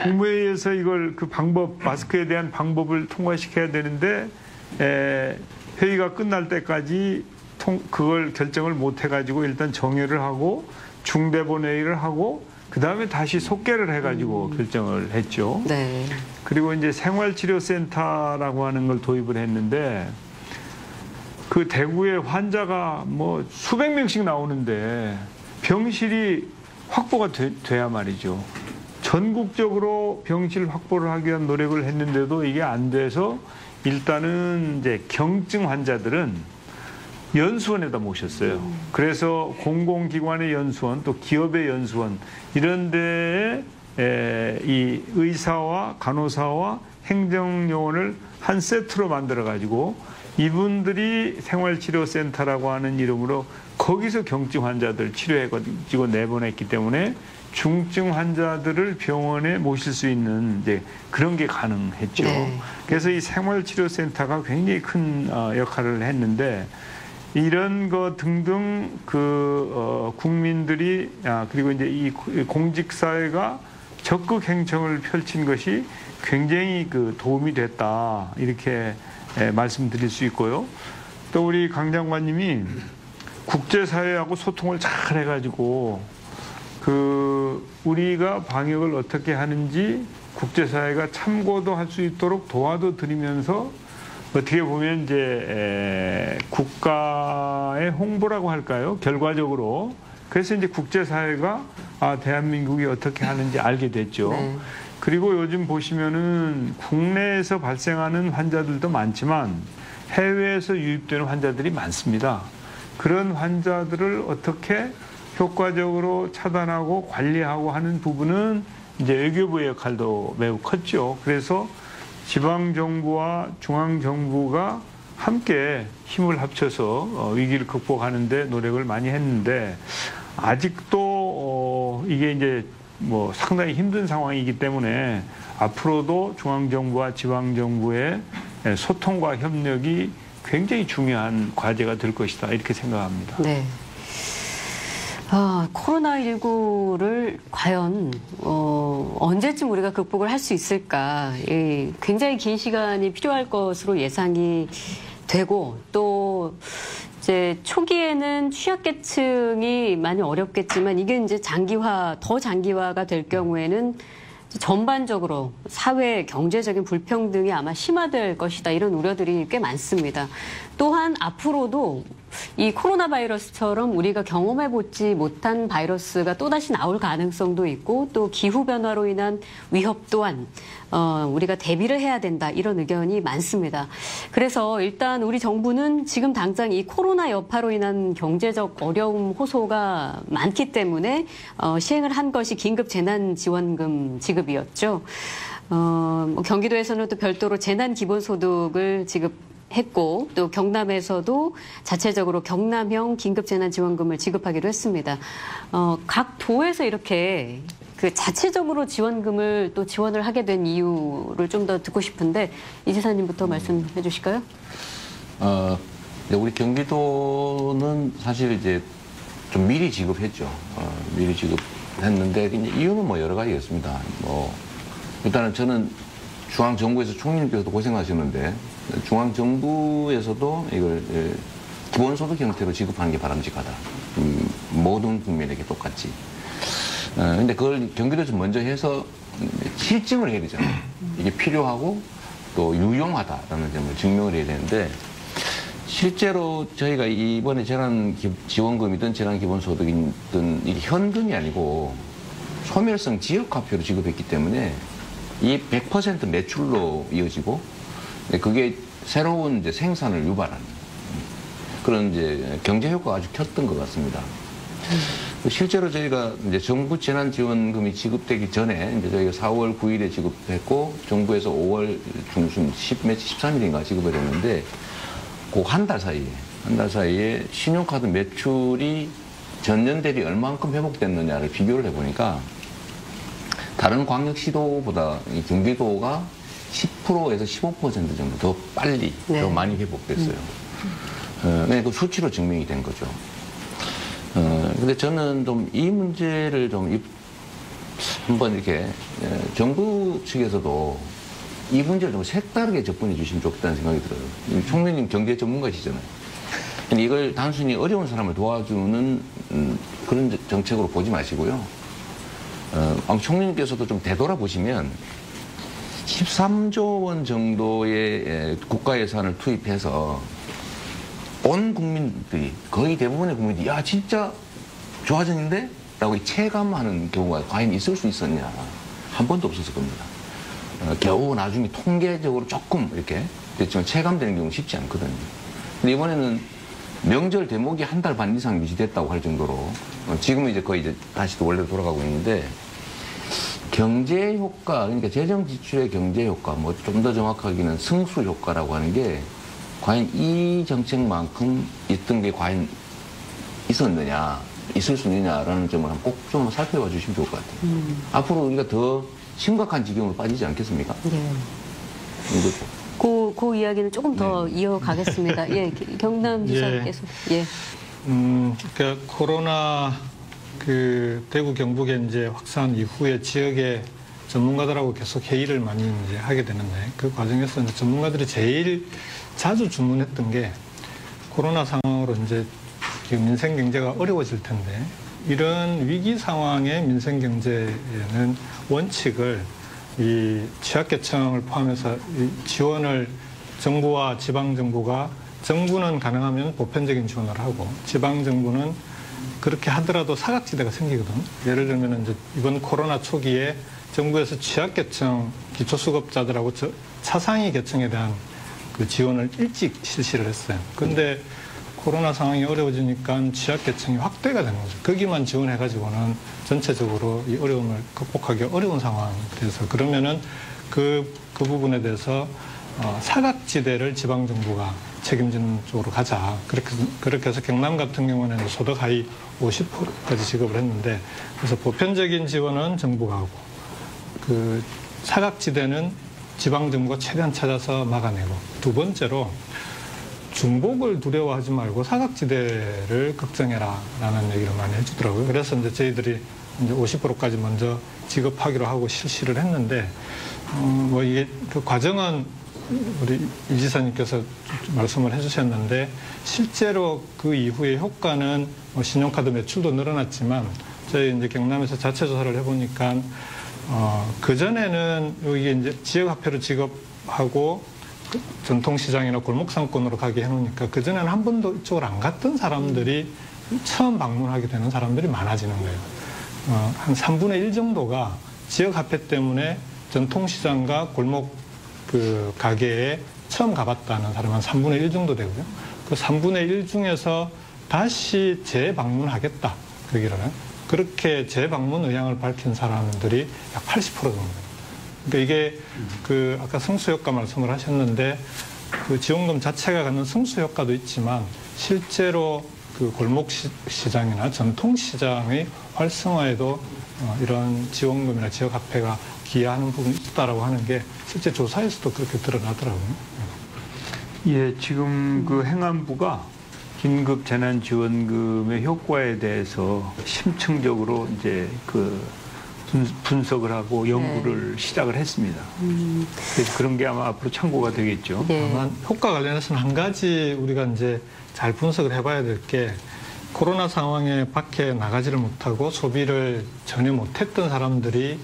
국무회의에서 이걸 그 방법, 마스크에 대한 방법을 통과시켜야 되는데 회의가 끝날 때까지 그걸 결정을 못 해가지고 일단 정회를 하고 중대본 회의를 하고 그 다음에 다시 속개를 해가지고 결정을 했죠. 네. 그리고 이제 생활치료센터라고 하는 걸 도입을 했는데 그 대구에 환자가 뭐 수백 명씩 나오는데 병실이 확보가 돼야 말이죠. 전국적으로 병실 확보를 하기 위한 노력을 했는데도 이게 안 돼서 일단은 이제 경증 환자들은 연수원에다 모셨어요. 그래서 공공기관의 연수원 또 기업의 연수원 이런 데에 이 의사와 간호사와 행정요원을 한 세트로 만들어 가지고 이분들이 생활치료센터라고 하는 이름으로 거기서 경증 환자들 치료해가지고 내보냈기 때문에 중증 환자들을 병원에 모실 수 있는 이제 그런 게 가능했죠. 네. 그래서 이 생활치료센터가 굉장히 큰 역할을 했는데 이런 거 등등 국민들이 그리고 이제 이 공직사회가 적극 행정을 펼친 것이 굉장히 도움이 됐다 이렇게 말씀드릴 수 있고요. 또 우리 강 장관님이 국제사회하고 소통을 잘 해가지고 우리가 방역을 어떻게 하는지 국제사회가 참고도 할 수 있도록 도와도 드리면서 어떻게 보면 이제 국가의 홍보라고 할까요? 결과적으로. 그래서 이제 국제사회가 대한민국이 어떻게 하는지 알게 됐죠. 네. 그리고 요즘 보시면은 국내에서 발생하는 환자들도 많지만 해외에서 유입되는 환자들이 많습니다. 그런 환자들을 어떻게 효과적으로 차단하고 관리하고 하는 부분은 이제 외교부의 역할도 매우 컸죠. 그래서 지방정부와 중앙정부가 함께 힘을 합쳐서 위기를 극복하는 데 노력을 많이 했는데 아직도 이게 이제 뭐 상당히 힘든 상황이기 때문에 앞으로도 중앙정부와 지방정부의 소통과 협력이 굉장히 중요한 과제가 될 것이다 이렇게 생각합니다. 네. 코로나19를 과연 언제쯤 우리가 극복을 할 수 있을까? 굉장히 긴 시간이 필요할 것으로 예상이 되고 또 이제 초기에는 취약계층이 많이 어렵겠지만 이게 이제 더 장기화가 될 경우에는 전반적으로 사회 경제적인 불평등이 아마 심화될 것이다 이런 우려들이 꽤 많습니다. 또한 앞으로도 이 코로나 바이러스처럼 우리가 경험해보지 못한 바이러스가 또다시 나올 가능성도 있고 또 기후변화로 인한 위협 또한 우리가 대비를 해야 된다 이런 의견이 많습니다. 그래서 일단 우리 정부는 지금 당장 이 코로나 여파로 인한 경제적 어려움 호소가 많기 때문에 시행을 한 것이 긴급 재난지원금 지급이었죠. 경기도에서는 또 별도로 재난기본소득을 지급했고 또 경남에서도 자체적으로 경남형 긴급재난지원금을 지급하기로 했습니다. 각 도에서 이렇게 그 자체적으로 지원금을 또 지원을 하게 된 이유를 좀 더 듣고 싶은데 이 지사님부터 말씀해 주실까요? 우리 경기도는 사실 이제 좀 미리 지급했죠. 미리 지급했는데 이유는 뭐 여러 가지였습니다. 일단은 저는 중앙정부에서 총리님께서도 고생하시는데 중앙정부에서도 이걸 기본소득 형태로 지급하는 게 바람직하다. 모든 국민에게 똑같이. 근데 그걸 경기도에서 먼저 해서 실증을 해야 되잖아요. 이게 필요하고 또 유용하다라는 점을 증명을 해야 되는데 실제로 저희가 이번에 재난지원금이든 재난기본소득이든 이게 현금이 아니고 소멸성 지역화표로 지급했기 때문에 이 100% 매출로 이어지고 그게 새로운 이제 생산을 유발하는 그런 이제 경제 효과가 아주 컸던 것 같습니다. 실제로 저희가 이제 정부 재난지원금이 지급되기 전에 이제 저희가 4월 9일에 지급했고 정부에서 5월 중순 13일인가 지급을 했는데 그 한 달 사이에 신용카드 매출이 전년 대비 얼만큼 회복됐느냐를 비교를 해보니까 다른 광역시도보다 이 경기도가 10%에서 15% 정도 더 빨리, 더 많이 회복됐어요. 그 수치로 증명이 된 거죠. 근데 저는 좀 이 문제를 좀 한번 이렇게 정부 측에서도 이 문제를 좀 색다르게 접근해 주시면 좋겠다는 생각이 들어요. 총리님 경제 전문가시잖아요. 근데 이걸 단순히 어려운 사람을 도와주는 그런 정책으로 보지 마시고요. 총리님께서도 좀 되돌아보시면 13조 원 정도의 국가 예산을 투입해서 온 국민들이 거의 대부분의 국민들이 야 진짜 좋아졌는데? 라고 체감하는 경우가 과연 있을 수 있었냐. 한 번도 없었을 겁니다. 겨우 나중에 통계적으로 조금 이렇게 됐지만 체감되는 경우는 쉽지 않거든요. 근데 이번에는 명절 대목이 한 달 반 이상 유지됐다고 할 정도로 지금은 이제 거의 이제 다시 또 원래로 돌아가고 있는데 경제 효과, 그러니까 재정 지출의 경제 효과, 뭐 좀 더 정확하게는 승수 효과라고 하는 게 과연 이 정책만큼 있던 게 과연 있었느냐, 있을 수 있느냐라는 점을 꼭 좀 살펴봐 주시면 좋을 것 같아요. 앞으로 우리가 더 심각한 지경으로 빠지지 않겠습니까? 네. 그 이야기는 조금 더 이어가겠습니다. 예, 경남 지사께서. 예. 그러니까 코로나 대구 경북에 이제 확산 이후에 지역의 전문가들하고 계속 회의를 많이 이제 하게 되는데 그 과정에서 이제 전문가들이 제일 자주 주문했던 게 코로나 상황으로 이제 지금 민생 경제가 어려워질 텐데 이런 위기 상황의 민생 경제에는 원칙을 이 취약계층을 포함해서 이 지원을 정부와 지방정부가 정부는 가능하면 보편적인 지원을 하고 지방정부는 그렇게 하더라도 사각지대가 생기거든. 예를 들면 이제 이번 코로나 초기에 정부에서 취약계층 기초수급자들하고 차상위 계층에 대한 그 지원을 일찍 실시를 했어요. 그런데 코로나 상황이 어려워지니까 취약계층이 확대가 되는 거죠. 거기만 지원해가지고는 전체적으로 이 어려움을 극복하기 어려운 상황이 돼서 그러면은 그 부분에 대해서 사각지대를 지방정부가 책임지는 쪽으로 가자. 그렇게 해서 경남 같은 경우는 소득 하위 50%까지 지급을 했는데 그래서 보편적인 지원은 정부가 하고 그 사각지대는 지방정부가 최대한 찾아서 막아내고 두 번째로 중복을 두려워하지 말고 사각지대를 걱정해라라는 얘기를 많이 해주더라고요. 그래서 이제 저희들이 이제 50%까지 먼저 지급하기로 하고 실시를 했는데 뭐 이게 그 과정은 우리 이 지사님께서 말씀을 해주셨는데 실제로 그 이후의 효과는 뭐 신용카드 매출도 늘어났지만 저희 이제 경남에서 자체 조사를 해보니까 그 전에는 이게 이제 지역화폐로 지급하고 전통시장이나 골목상권으로 가게 해놓으니까 그 전에는 한 번도 이쪽으로 안 갔던 사람들이 처음 방문하게 되는 사람들이 많아지는 거예요. 한 3분의 1 정도가 지역화폐 때문에 전통시장과 골목 그 가게에 처음 가봤다는 사람은 한 3분의 1 정도 되고요. 그 3분의 1 중에서 다시 재방문하겠다. 거기를. 그렇게 재방문 의향을 밝힌 사람들이 약 80% 정도. 그러니까 이게 그 아까 승수효과 말씀을 하셨는데 그 지원금 자체가 갖는 승수효과도 있지만 실제로 그 골목시장이나 전통시장의 활성화에도 이런 지원금이나 지역화폐가 기여하는 부분이 있다라고 하는 게 실제 조사에서도 그렇게 드러나더라고요. 예, 지금 그 행안부가 긴급 재난지원금의 효과에 대해서 심층적으로 이제 그 분석을 하고 연구를 시작을 했습니다. 그래서 그런 게 아마 앞으로 참고가 되겠죠. 다만 효과 관련해서는 한 가지 우리가 이제 잘 분석을 해봐야 될 게 코로나 상황에 밖에 나가지를 못하고 소비를 전혀 못했던 사람들이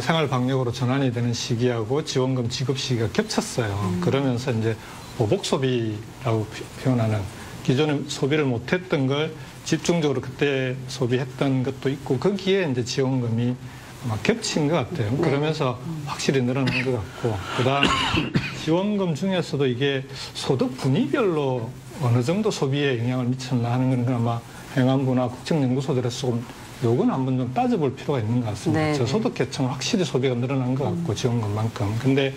생활 방역으로 전환이 되는 시기하고 지원금 지급 시기가 겹쳤어요. 그러면서 이제 보복 소비라고 표현하는 기존에 소비를 못했던 걸 집중적으로 그때 소비했던 것도 있고 거기에 이제 지원금이 막 겹친 것 같아요. 그러면서 확실히 늘어난 것 같고 그다음 지원금 중에서도 이게 소득 분위별로 어느 정도 소비에 영향을 미쳤나 하는 건 아마 행안부나 국정연구소들에서 조금 요건 한번 좀 따져볼 필요가 있는 것 같습니다. 네. 저소득 계층은 확실히 소비가 늘어난 것 같고 지원금만큼. 근데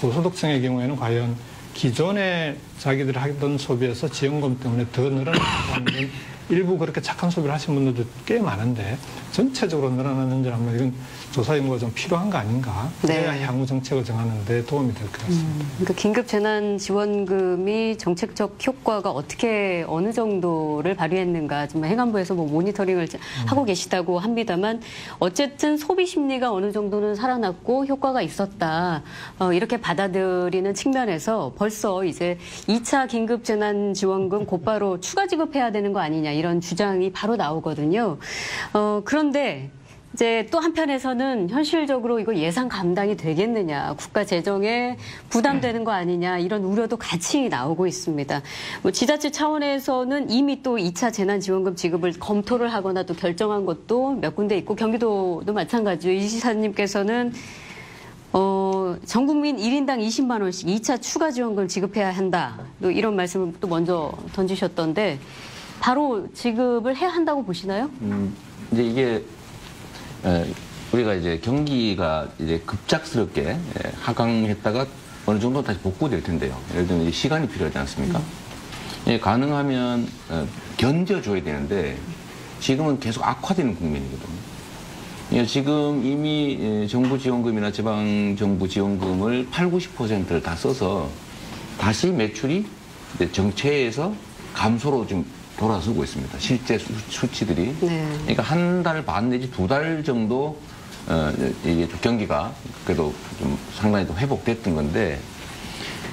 고소득층의 경우에는 과연 기존에 자기들이 하던 소비에서 지원금 때문에 더 늘어났다는 일부 그렇게 착한 소비를 하신 분들도 꽤 많은데 전체적으로 늘어났는지 한번 이런 조사 연구가 좀 필요한 거 아닌가. 그래야 네. 향후 정책을 정하는 데 도움이 될 것 같습니다. 그러니까 긴급재난지원금이 정책적 효과가 어떻게 어느 정도를 발휘했는가 지금 행안부에서 뭐 모니터링을 하고 계시다고 합니다만 어쨌든 소비 심리가 어느 정도는 살아났고 효과가 있었다 이렇게 받아들이는 측면에서 벌써 이제 2차 긴급재난지원금 곧바로 추가 지급해야 되는 거 아니냐 이런 주장이 바로 나오거든요. 그런데 이제 또 한편에서는 현실적으로 이거 예산 감당이 되겠느냐, 국가 재정에 부담되는 거 아니냐 이런 우려도 같이 나오고 있습니다. 뭐 지자체 차원에서는 이미 또 2차 재난지원금 지급을 검토를 하거나 또 결정한 것도 몇 군데 있고 경기도도 마찬가지예요. 이 지사님께서는 전 국민 1인당 20만 원씩 2차 추가 지원금 지급해야 한다. 또 이런 말씀을 또 먼저 던지셨던데 바로 지급을 해야 한다고 보시나요? 이제 이게 우리가 이제 경기가 이제 급작스럽게 하강했다가 어느 정도 다시 복구될 텐데요. 예를 들면 이제 시간이 필요하지 않습니까? 가능하면 견뎌줘야 되는데 지금은 계속 악화되는 국면이거든요. 지금 이미 정부 지원금이나 지방 정부 지원금을 80~90%를 다 써서 다시 매출이 이제 정체에서 감소로 좀 돌아서고 있습니다. 실제 수치들이. 네. 그러니까 한 달 반 내지 2달 정도 이게 경기가 그래도 좀 상당히 또 회복됐던 건데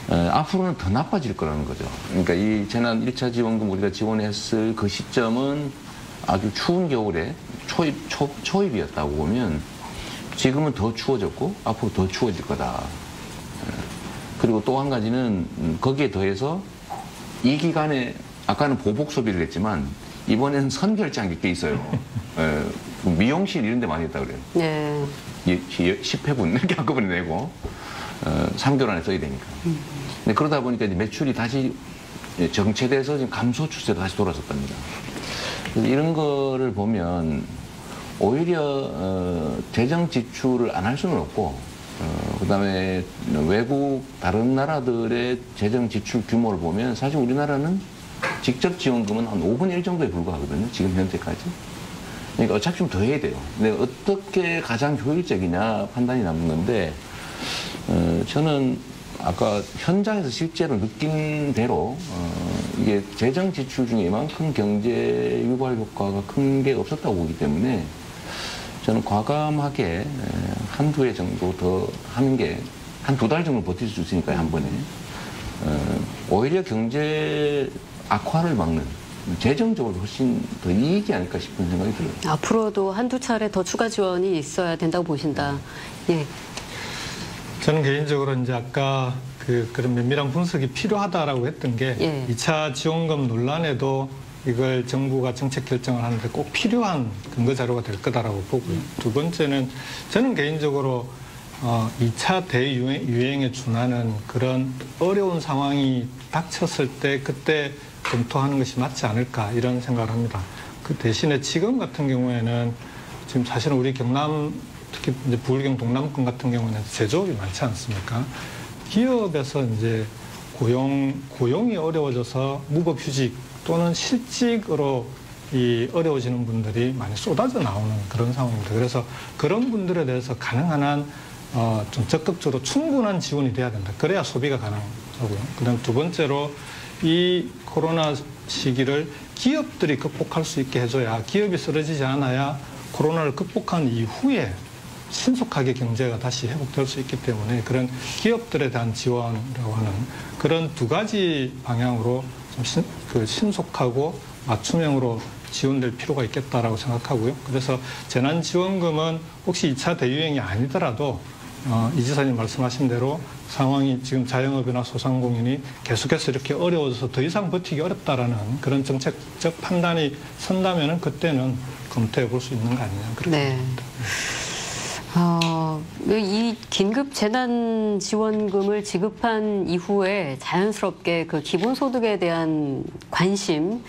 앞으로는 더 나빠질 거라는 거죠. 그러니까 이 재난 1차 지원금 우리가 지원했을 그 시점은 아주 추운 겨울에 초입이었다고 보면 지금은 더 추워졌고 앞으로 더 추워질 거다. 그리고 또 한 가지는 거기에 더해서 이 기간에 아까는 보복 소비를 했지만 이번에는 선결제한 게 있어요. 미용실 이런 데 많이 했다 그래요. 네. 10회분 이렇게 한꺼번에 내고 3개월 안에 써야 되니까. 근데 그러다 보니까 이제 매출이 다시 정체돼서 지금 감소 추세로 다시 돌아섰답니다. 이런 거를 보면 오히려 재정 지출을 안 할 수는 없고 그다음에 외국 다른 나라들의 재정 지출 규모를 보면 사실 우리나라는 직접 지원금은 한 5분의 1 정도에 불과하거든요. 지금 현재까지. 그러니까 어차피 좀 더 해야 돼요. 근데 어떻게 가장 효율적이냐 판단이 남는 건데 저는 아까 현장에서 실제로 느낀 대로 이게 재정 지출 중에 이만큼 경제 유발 효과가 큰 게 없었다고 보기 때문에 저는 과감하게 한두 해 정도 더 하는 게 한 2달 정도 버틸 수 있으니까요, 한 번에. 오히려 경제 악화를 막는 재정적으로 훨씬 더 이익이 아닐까 싶은 생각이 들어요. 앞으로도 한두 차례 더 추가 지원이 있어야 된다고 보신다. 예. 저는 개인적으로 이제 아까 그런 면밀한 분석이 필요하다라고 했던 게 예. 2차 지원금 논란에도 이걸 정부가 정책 결정을 하는데 꼭 필요한 근거 자료가 될 거다라고 보고요. 두 번째는 저는 개인적으로 2차 대유행에 준하는 그런 어려운 상황이 닥쳤을 때 그때 검토하는 것이 맞지 않을까 이런 생각을 합니다. 그 대신에 지금 같은 경우에는 지금 사실은 우리 경남 특히 이제 부울경 동남권 같은 경우는 제조업이 많지 않습니까? 기업에서 이제 고용이 어려워져서 무급휴직 또는 실직으로 어려워지는 분들이 많이 쏟아져 나오는 그런 상황입니다. 그래서 그런 분들에 대해서 가능한 한 좀 적극적으로 충분한 지원이 돼야 된다. 그래야 소비가 가능하고요. 그다음 두 번째로 이 코로나 시기를 기업들이 극복할 수 있게 해줘야 기업이 쓰러지지 않아야 코로나를 극복한 이후에 신속하게 경제가 다시 회복될 수 있기 때문에 그런 기업들에 대한 지원이라고 하는 그런 두 가지 방향으로 좀 신속하고 맞춤형으로 지원될 필요가 있겠다라고 생각하고요. 그래서 재난지원금은 혹시 2차 대유행이 아니더라도 이 지사님 말씀하신 대로 상황이 지금 자영업이나 소상공인이 계속해서 이렇게 어려워져서 더 이상 버티기 어렵다라는 그런 정책적 판단이 선다면은 그때는 검토해 볼 수 있는 거 아니냐 그렇게 생각합니다. 이 긴급 재난 지원금을 지급한 이후에 자연스럽게 그 기본소득에 대한 관심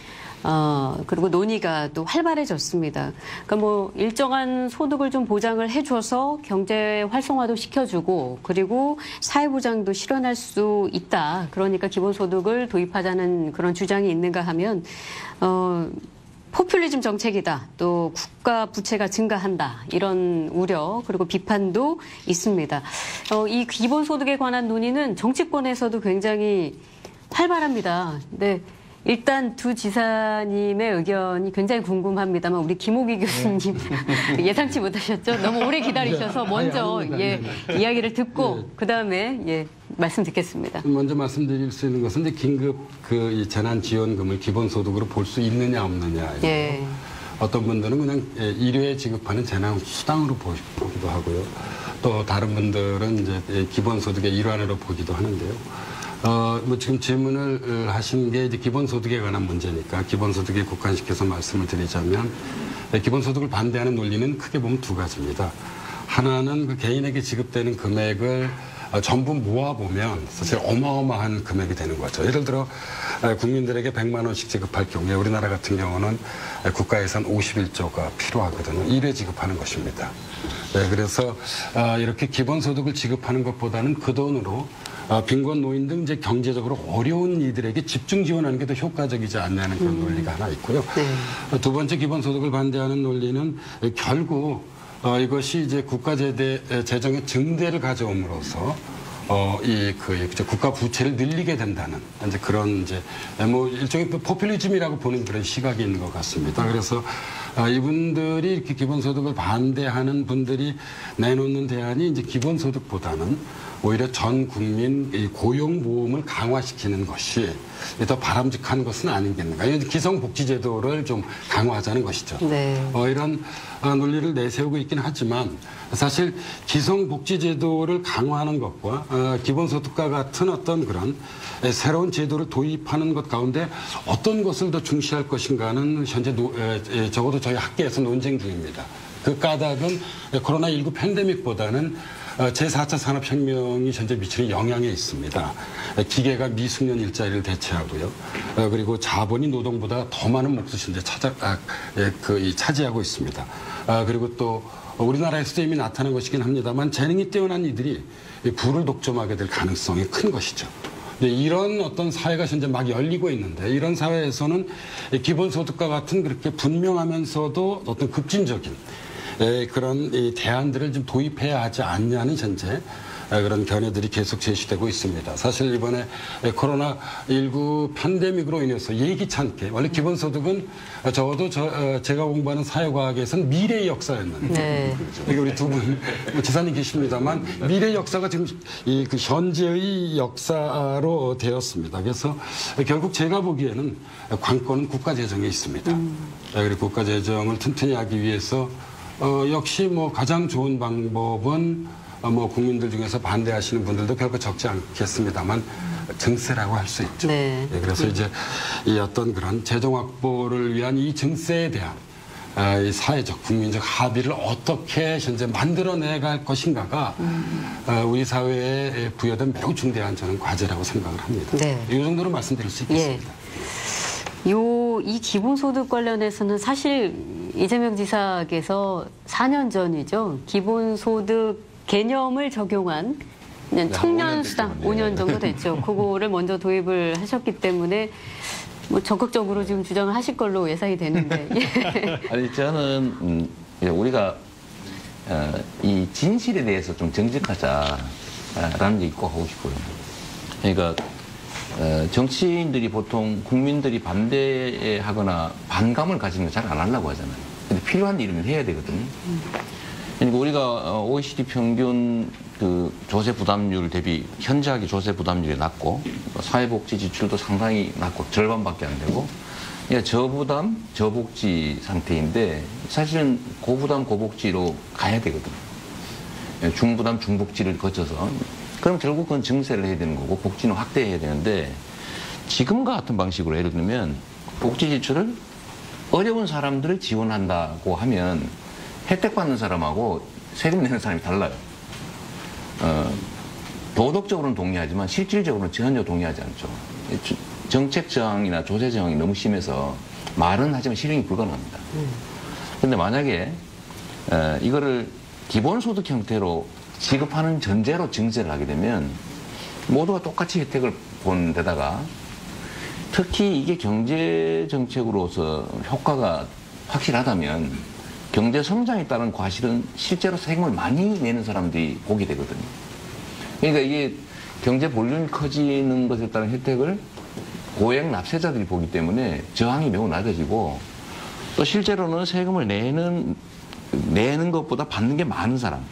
그리고 논의가 또 활발해졌습니다. 그러니까 뭐 일정한 소득을 좀 보장을 해줘서 경제 활성화도 시켜주고 그리고 사회보장도 실현할 수 있다. 그러니까 기본소득을 도입하자는 그런 주장이 있는가 하면 포퓰리즘 정책이다. 또 국가 부채가 증가한다. 이런 우려 그리고 비판도 있습니다. 이 기본소득에 관한 논의는 정치권에서도 굉장히 활발합니다. 네. 일단 두 지사님의 의견이 굉장히 궁금합니다만 우리 김호기 교수님 예상치 못하셨죠? 너무 오래 기다리셔서 먼저 이야기를 듣고 그다음에 말씀 듣겠습니다. 먼저 말씀드릴 수 있는 것은 이제 긴급 이 재난지원금을 기본소득으로 볼 수 있느냐 없느냐. 예. 어떤 분들은 그냥 일회에 지급하는 재난수당으로 보기도 하고요. 또 다른 분들은 이제 기본소득의 일환으로 보기도 하는데요. 뭐 지금 질문을 하신 게 이제 기본소득에 관한 문제니까 기본소득에 국한시켜서 말씀을 드리자면 기본소득을 반대하는 논리는 크게 보면 두 가지입니다. 하나는 그 개인에게 지급되는 금액을 전부 모아보면 사실 어마어마한 금액이 되는 거죠. 예를 들어 국민들에게 100만 원씩 지급할 경우에 우리나라 같은 경우는 국가 예산 51조가 필요하거든요. 1회 지급하는 것입니다. 네, 그래서 이렇게 기본소득을 지급하는 것보다는 그 돈으로 빈곤 노인 등 이제 경제적으로 어려운 이들에게 집중 지원하는 게 더 효과적이지 않냐는 그런 논리가 하나 있고요. 두 번째 기본소득을 반대하는 논리는 결국 이것이 이제 국가 재정의 증대를 가져옴으로써 국가 부채를 늘리게 된다는 이제 그런 뭐 일종의 포퓰리즘이라고 보는 그런 시각이 있는 것 같습니다. 그래서 이분들이 이렇게 기본소득을 반대하는 분들이 내놓는 대안이 이제 기본소득보다는 오히려 전 국민 이 고용보험을 강화시키는 것이 더 바람직한 것은 아니겠는가. 기성복지제도를 좀 강화하자는 것이죠. 네. 이런 논리를 내세우고 있긴 하지만 사실 기성복지제도를 강화하는 것과 기본소득과 같은 어떤 그런 새로운 제도를 도입하는 것 가운데 어떤 것을 더 중시할 것인가는 현재 적어도 저희 학계에서 논쟁 중입니다. 그 까닭은 코로나19 팬데믹보다는 제4차 산업혁명이 현재 미치는 영향에 있습니다. 기계가 미숙련 일자리를 대체하고요. 그리고 자본이 노동보다 더 많은 몫을 현재 차지하고 있습니다. 그리고 또 우리나라에서도 이미 나타난 것이긴 합니다만 재능이 뛰어난 이들이 부를 독점하게 될 가능성이 큰 것이죠. 이런 어떤 사회가 현재 막 열리고 있는데 이런 사회에서는 기본소득과 같은 그렇게 분명하면서도 어떤 급진적인 그런 대안들을 좀 도입해야 하지 않냐는 현재 그런 견해들이 계속 제시되고 있습니다. 사실 이번에 코로나19 팬데믹으로 인해서 예기찮게 원래 기본소득은 적어도 제가 공부하는 사회과학에서는 미래의 역사였는데 네. 여기 우리 두 분 지사님 계십니다만 미래의 역사가 지금 그 현재의 역사로 되었습니다. 그래서 결국 제가 보기에는 관건은 국가재정에 있습니다. 그리고 국가재정을 튼튼히 하기 위해서 역시 뭐 가장 좋은 방법은 뭐 국민들 중에서 반대하시는 분들도 결코 적지 않겠습니다만 증세라고 할 수 있죠. 네. 그래서 이제 이 어떤 그런 재정 확보를 위한 이 증세에 대한 이 사회적 국민적 합의를 어떻게 현재 만들어내갈 것인가가 우리 사회에 부여된 매우 중대한 저는 과제라고 생각을 합니다. 네. 이 정도로 말씀드릴 수 있겠습니다. 이 기본소득 관련해서는 사실 이재명 지사께서 4년 전이죠. 기본소득 개념을 적용한 청년수당 5년 정도 됐죠. 그거를 먼저 도입을 하셨기 때문에 뭐 적극적으로 지금 주장을 하실 걸로 예상이 되는데. 아니 저는 우리가 이 진실에 대해서 좀 정직하자라는 얘기 꼭 하고 싶어요. 그러니까 정치인들이 보통 국민들이 반대하거나 반감을 가지는 거 잘 안 하려고 하잖아요. 근데 필요한 일이면 해야 되거든요. 그러니까 우리가 OECD 평균 그 조세 부담률 대비 현저하게 조세 부담률이 낮고 사회복지 지출도 상당히 낮고 절반밖에 안 되고 그러니까 저부담 저복지 상태인데 사실은 고부담 고복지로 가야 되거든요. 중부담 중복지를 거쳐서 그럼 결국 그건 증세를 해야 되는 거고 복지는 확대해야 되는데 지금과 같은 방식으로 예를 들면 복지 지출을 어려운 사람들을 지원한다고 하면 혜택 받는 사람하고 세금 내는 사람이 달라요. 도덕적으로는 동의하지만 실질적으로는 전혀 동의하지 않죠. 정책 저항이나 조세 저항이 너무 심해서 말은 하지만 실행이 불가능합니다. 그런데 만약에 이거를 기본소득 형태로 지급하는 전제로 증세를 하게 되면 모두가 똑같이 혜택을 본 데다가 특히 이게 경제 정책으로서 효과가 확실하다면 경제 성장에 따른 과실은 실제로 세금을 많이 내는 사람들이 보게 되거든요. 그러니까 이게 경제 볼륨이 커지는 것에 따른 혜택을 고액 납세자들이 보기 때문에 저항이 매우 낮아지고 또 실제로는 세금을 내는 것보다 받는 게 많은 사람,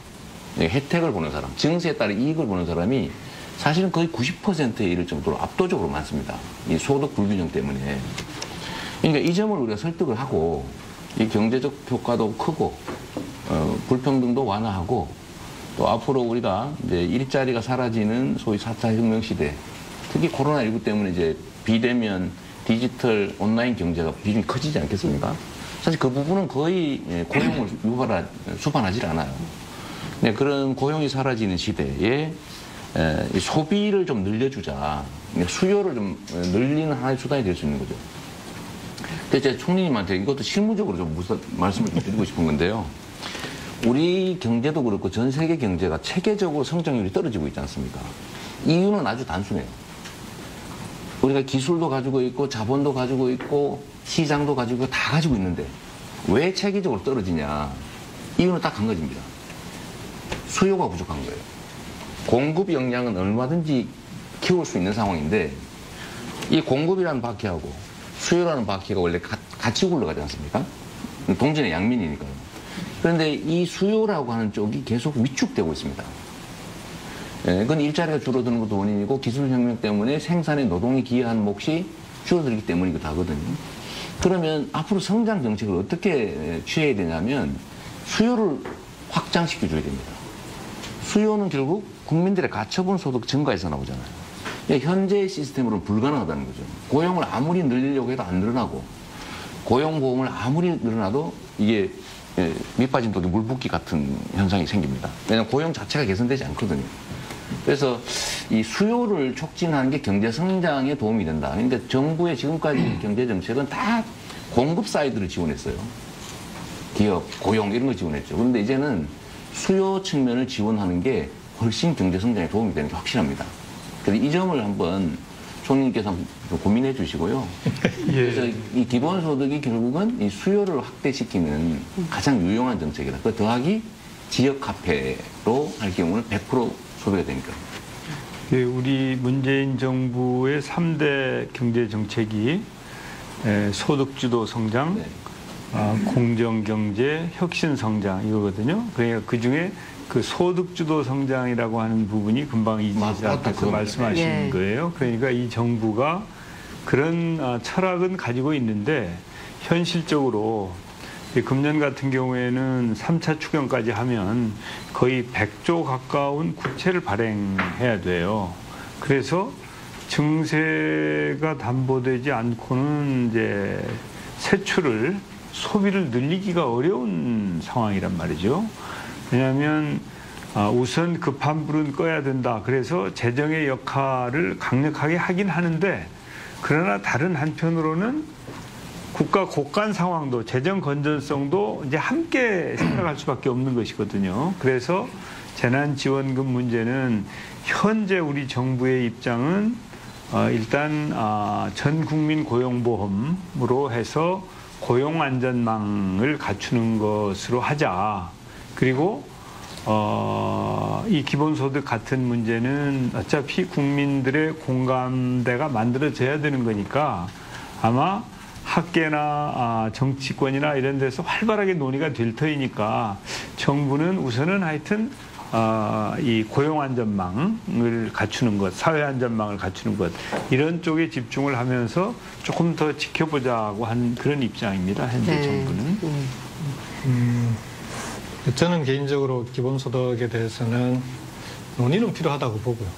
혜택을 보는 사람, 증세에 따른 이익을 보는 사람이 사실은 거의 90%에 이를 정도로 압도적으로 많습니다. 이 소득 불균형 때문에. 그러니까 이 점을 우리가 설득을 하고 이 경제적 효과도 크고 불평등도 완화하고 또 앞으로 우리가 이제 일자리가 사라지는 소위 4차 혁명 시대, 특히 코로나19 때문에 이제 비대면 디지털 온라인 경제가 비중이 커지지 않겠습니까? 사실 그 부분은 거의 고용을 수반하지 않아요. 네, 그런 고용이 사라지는 시대에 소비를 좀 늘려주자, 수요를 좀 늘리는 하나의 수단이 될 수 있는 거죠. 근데 제가 총리님한테 이것도 실무적으로 좀 말씀을 좀 드리고 싶은 건데요. 우리 경제도 그렇고 전 세계 경제가 체계적으로 성장률이 떨어지고 있지 않습니까? 이유는 아주 단순해요. 우리가 기술도 가지고 있고 자본도 가지고 있고 시장도 가지고 있고 다 가지고 있는데 왜 체계적으로 떨어지냐? 이유는 딱 한 가지입니다. 수요가 부족한 거예요. 공급 역량은 얼마든지 키울 수 있는 상황인데 이 공급이라는 바퀴하고 수요라는 바퀴가 원래 같이 굴러가지 않습니까? 동전의 양면이니까요. 그런데 이 수요라고 하는 쪽이 계속 위축되고 있습니다. 그건 일자리가 줄어드는 것도 원인이고 기술혁명 때문에 생산에 노동이 기여한 몫이 줄어들기 때문이기도 하거든요. 그러면 앞으로 성장 정책을 어떻게 취해야 되냐면 수요를 확장시켜줘야 됩니다. 수요는 결국 국민들의 가처분 소득 증가에서 나오잖아요. 현재 시스템으로는 불가능하다는 거죠. 고용을 아무리 늘리려고 해도 안 늘어나고 고용보험을 아무리 늘어나도 이게 밑빠진 독에 물 붓기 같은 현상이 생깁니다. 왜냐하면 고용 자체가 개선되지 않거든요. 그래서 이 수요를 촉진하는 게 경제 성장에 도움이 된다. 그러니까 정부의 지금까지 경제 정책은 다 공급 사이드를 지원했어요. 기업, 고용 이런 거 지원했죠. 그런데 이제는 수요 측면을 지원하는 게 훨씬 경제 성장에 도움이 되는 게 확실합니다. 그래서 이 점을 한번 총리님께서 좀 고민해 주시고요. 그래서 이 기본소득이 결국은 이 수요를 확대시키는 가장 유용한 정책이다. 그 더하기 지역 화폐로 할 경우는 100% 소비가 되니까. 우리 문재인 정부의 3대 경제 정책이 소득주도 성장, 네. 공정경제, 혁신성장 이거거든요. 그러니까 그중에 그 소득주도 성장이라고 하는 부분이 금방 이지사께서 말씀하신 거예요. 그러니까 이 정부가 그런 철학은 가지고 있는데 현실적으로 금년 같은 경우에는 3차 추경까지 하면 거의 100조 가까운 국채를 발행해야 돼요. 그래서 증세가 담보되지 않고는 이제 세출을 소비를 늘리기가 어려운 상황이란 말이죠. 왜냐하면 우선 급한 불은 꺼야 된다. 그래서 재정의 역할을 강력하게 하긴 하는데 그러나 다른 한편으로는 국가 곳간 상황도 재정 건전성도 이제 함께 생각할 수밖에 없는 것이거든요. 그래서 재난지원금 문제는 현재 우리 정부의 입장은 일단 전 국민 고용보험으로 해서 고용안전망을 갖추는 것으로 하자. 그리고 이 기본소득 같은 문제는 어차피 국민들의 공감대가 만들어져야 되는 거니까 아마 학계나 정치권이나 이런 데서 활발하게 논의가 될 터이니까 정부는 우선은 하여튼 이 고용안전망을 갖추는 것, 사회안전망을 갖추는 것 이런 쪽에 집중을 하면서 조금 더 지켜보자고 한 그런 입장입니다. 현재 정부는. 저는 개인적으로 기본소득에 대해서는 논의는 필요하다고 보고요.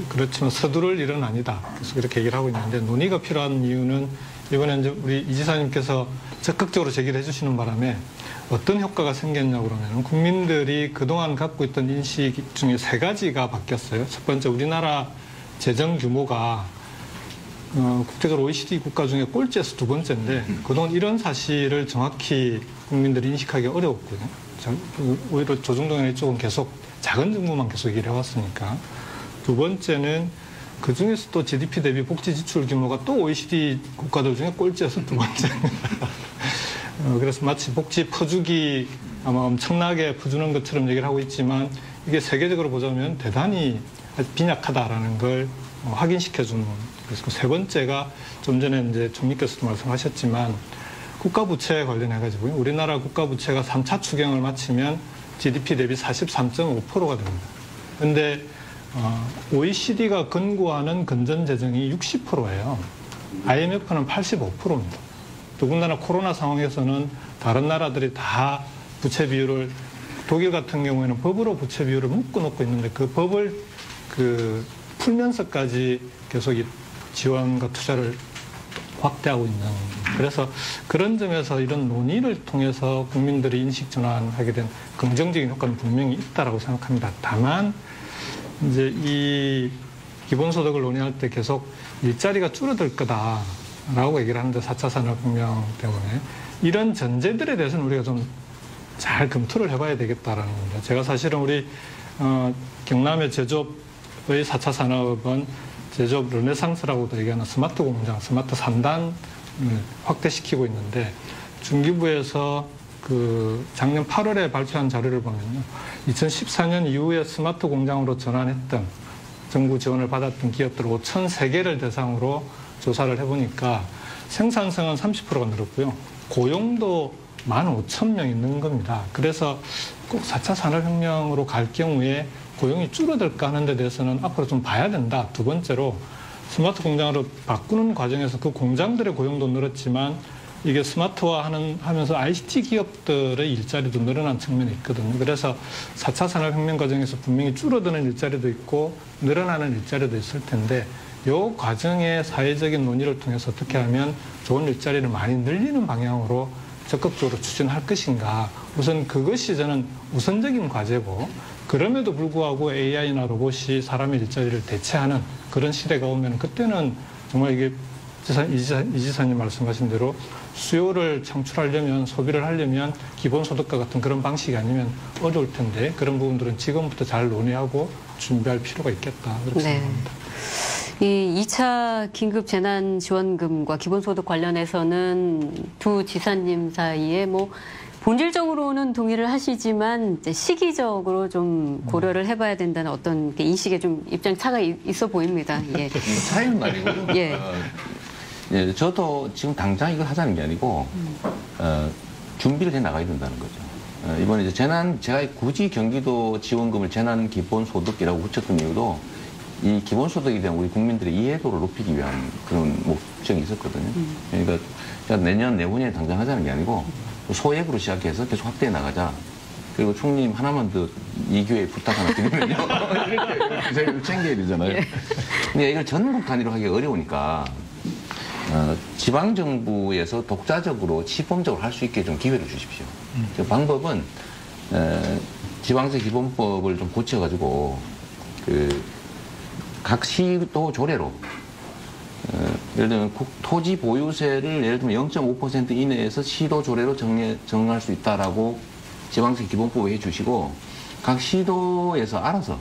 그렇지만 서두를 일은 아니다. 그래서 그렇게 얘기를 하고 있는데 논의가 필요한 이유는 이번에 이제 우리 이 지사님께서 적극적으로 제기를 해주시는 바람에 어떤 효과가 생겼냐고 그러면 국민들이 그동안 갖고 있던 인식 중에 3가지가 바뀌었어요. 첫 번째, 우리나라 재정 규모가 국제적으로 OECD 국가 중에 꼴찌에서 2번째인데 그동안 이런 사실을 정확히 국민들이 인식하기 어려웠거든요. 오히려 조중동 의원 쪽은 계속 작은 정부만 계속 얘기를 해왔으니까. 2번째는 그 중에서 또 GDP 대비 복지 지출 규모가 또 OECD 국가들 중에 꼴찌에서 2번째입니다. 그래서 마치 복지 퍼주기 아마 엄청나게 퍼주는 것처럼 얘기를 하고 있지만 이게 세계적으로 보자면 대단히 빈약하다라는 걸 확인시켜주는. 그래서 3번째가 좀 전에 이제 총리께서도 말씀하셨지만 국가 부채에 관련해가지고요. 우리나라 국가 부채가 3차 추경을 마치면 GDP 대비 43.5%가 됩니다. 그런데 OECD가 권고하는 건전 재정이 60%예요. IMF는 85%입니다. 더군다나 코로나 상황에서는 다른 나라들이 다 부채 비율을 독일 같은 경우에는 법으로 부채 비율을 묶어놓고 있는데 그 법을 풀면서까지 계속 이 지원과 투자를 확대하고 있는. 그래서 그런 점에서 이런 논의를 통해서 국민들이 인식 전환하게 된 긍정적인 효과는 분명히 있다라고 생각합니다. 다만 이제 이 기본소득을 논의할 때 계속 일자리가 줄어들 거다라고 얘기를 하는데 4차 산업혁명 때문에 이런 전제들에 대해서는 우리가 좀 잘 검토를 해봐야 되겠다라는 겁니다. 제가 사실은 우리 경남의 제조업의 4차 산업은 제조업 르네상스라고도 얘기하는 스마트 공장, 스마트 3단을 확대시키고 있는데 중기부에서 작년 8월에 발표한 자료를 보면요. 2014년 이후에 스마트 공장으로 전환했던 정부 지원을 받았던 기업들 5,003개를 대상으로 조사를 해보니까 생산성은 30%가 늘었고요. 고용도 15,000명이 는 겁니다. 그래서 꼭 4차 산업혁명으로 갈 경우에 고용이 줄어들까 하는 데 대해서는 앞으로 좀 봐야 된다. 두 번째로 스마트 공장으로 바꾸는 과정에서 그 공장들의 고용도 늘었지만 이게 스마트화하면서 ICT 기업들의 일자리도 늘어난 측면이 있거든요. 그래서 4차 산업혁명 과정에서 분명히 줄어드는 일자리도 있고 늘어나는 일자리도 있을 텐데 이 과정의 사회적인 논의를 통해서 어떻게 하면 좋은 일자리를 많이 늘리는 방향으로 적극적으로 추진할 것인가. 우선 그것이 저는 우선적인 과제고 그럼에도 불구하고 AI나 로봇이 사람의 일자리를 대체하는 그런 시대가 오면 그때는 정말 이게 이 지사님 말씀하신 대로 수요를 창출하려면 소비를 하려면 기본소득과 같은 그런 방식이 아니면 어려울 텐데 그런 부분들은 지금부터 잘 논의하고 준비할 필요가 있겠다 그렇게 생각합니다. 이 2차 긴급 재난지원금과 기본소득 관련해서는 두 지사님 사이에 뭐 본질적으로는 동의를 하시지만 이제 시기적으로 좀 고려를 해봐야 된다는 어떤 인식에 좀 입장 차가 있어 보입니다. 예. 차이는 아니고. 예. 예, 저도 지금 당장 이걸 하자는 게 아니고 준비를 해 나가야 된다는 거죠. 이번에 이제 제가 굳이 경기도 지원금을 재난 기본소득이라고 붙였던 이유도 이 기본소득에 대한 우리 국민들의 이해도를 높이기 위한 그런 목적이 있었거든요. 그러니까 제가 내년, 내후년에 당장 하자는 게 아니고 소액으로 시작해서 계속 확대해 나가자. 그리고 총리님 하나만 더 이 교회에 부탁 하나 드리면요. 이렇게 저희가 챙겨야 되잖아요. 근데 이걸 전국 단위로 하기 어려우니까 지방정부에서 독자적으로 시범적으로 할 수 있게 좀 기회를 주십시오. 그 방법은 지방세 기본법을 좀 고쳐가지고 각 시도 조례로 예를 들면 토지 보유세를 예를 들면 0.5% 이내에서 시도 조례로 정할 수 있다라고 지방세 기본법에 해주시고 각 시도에서 알아서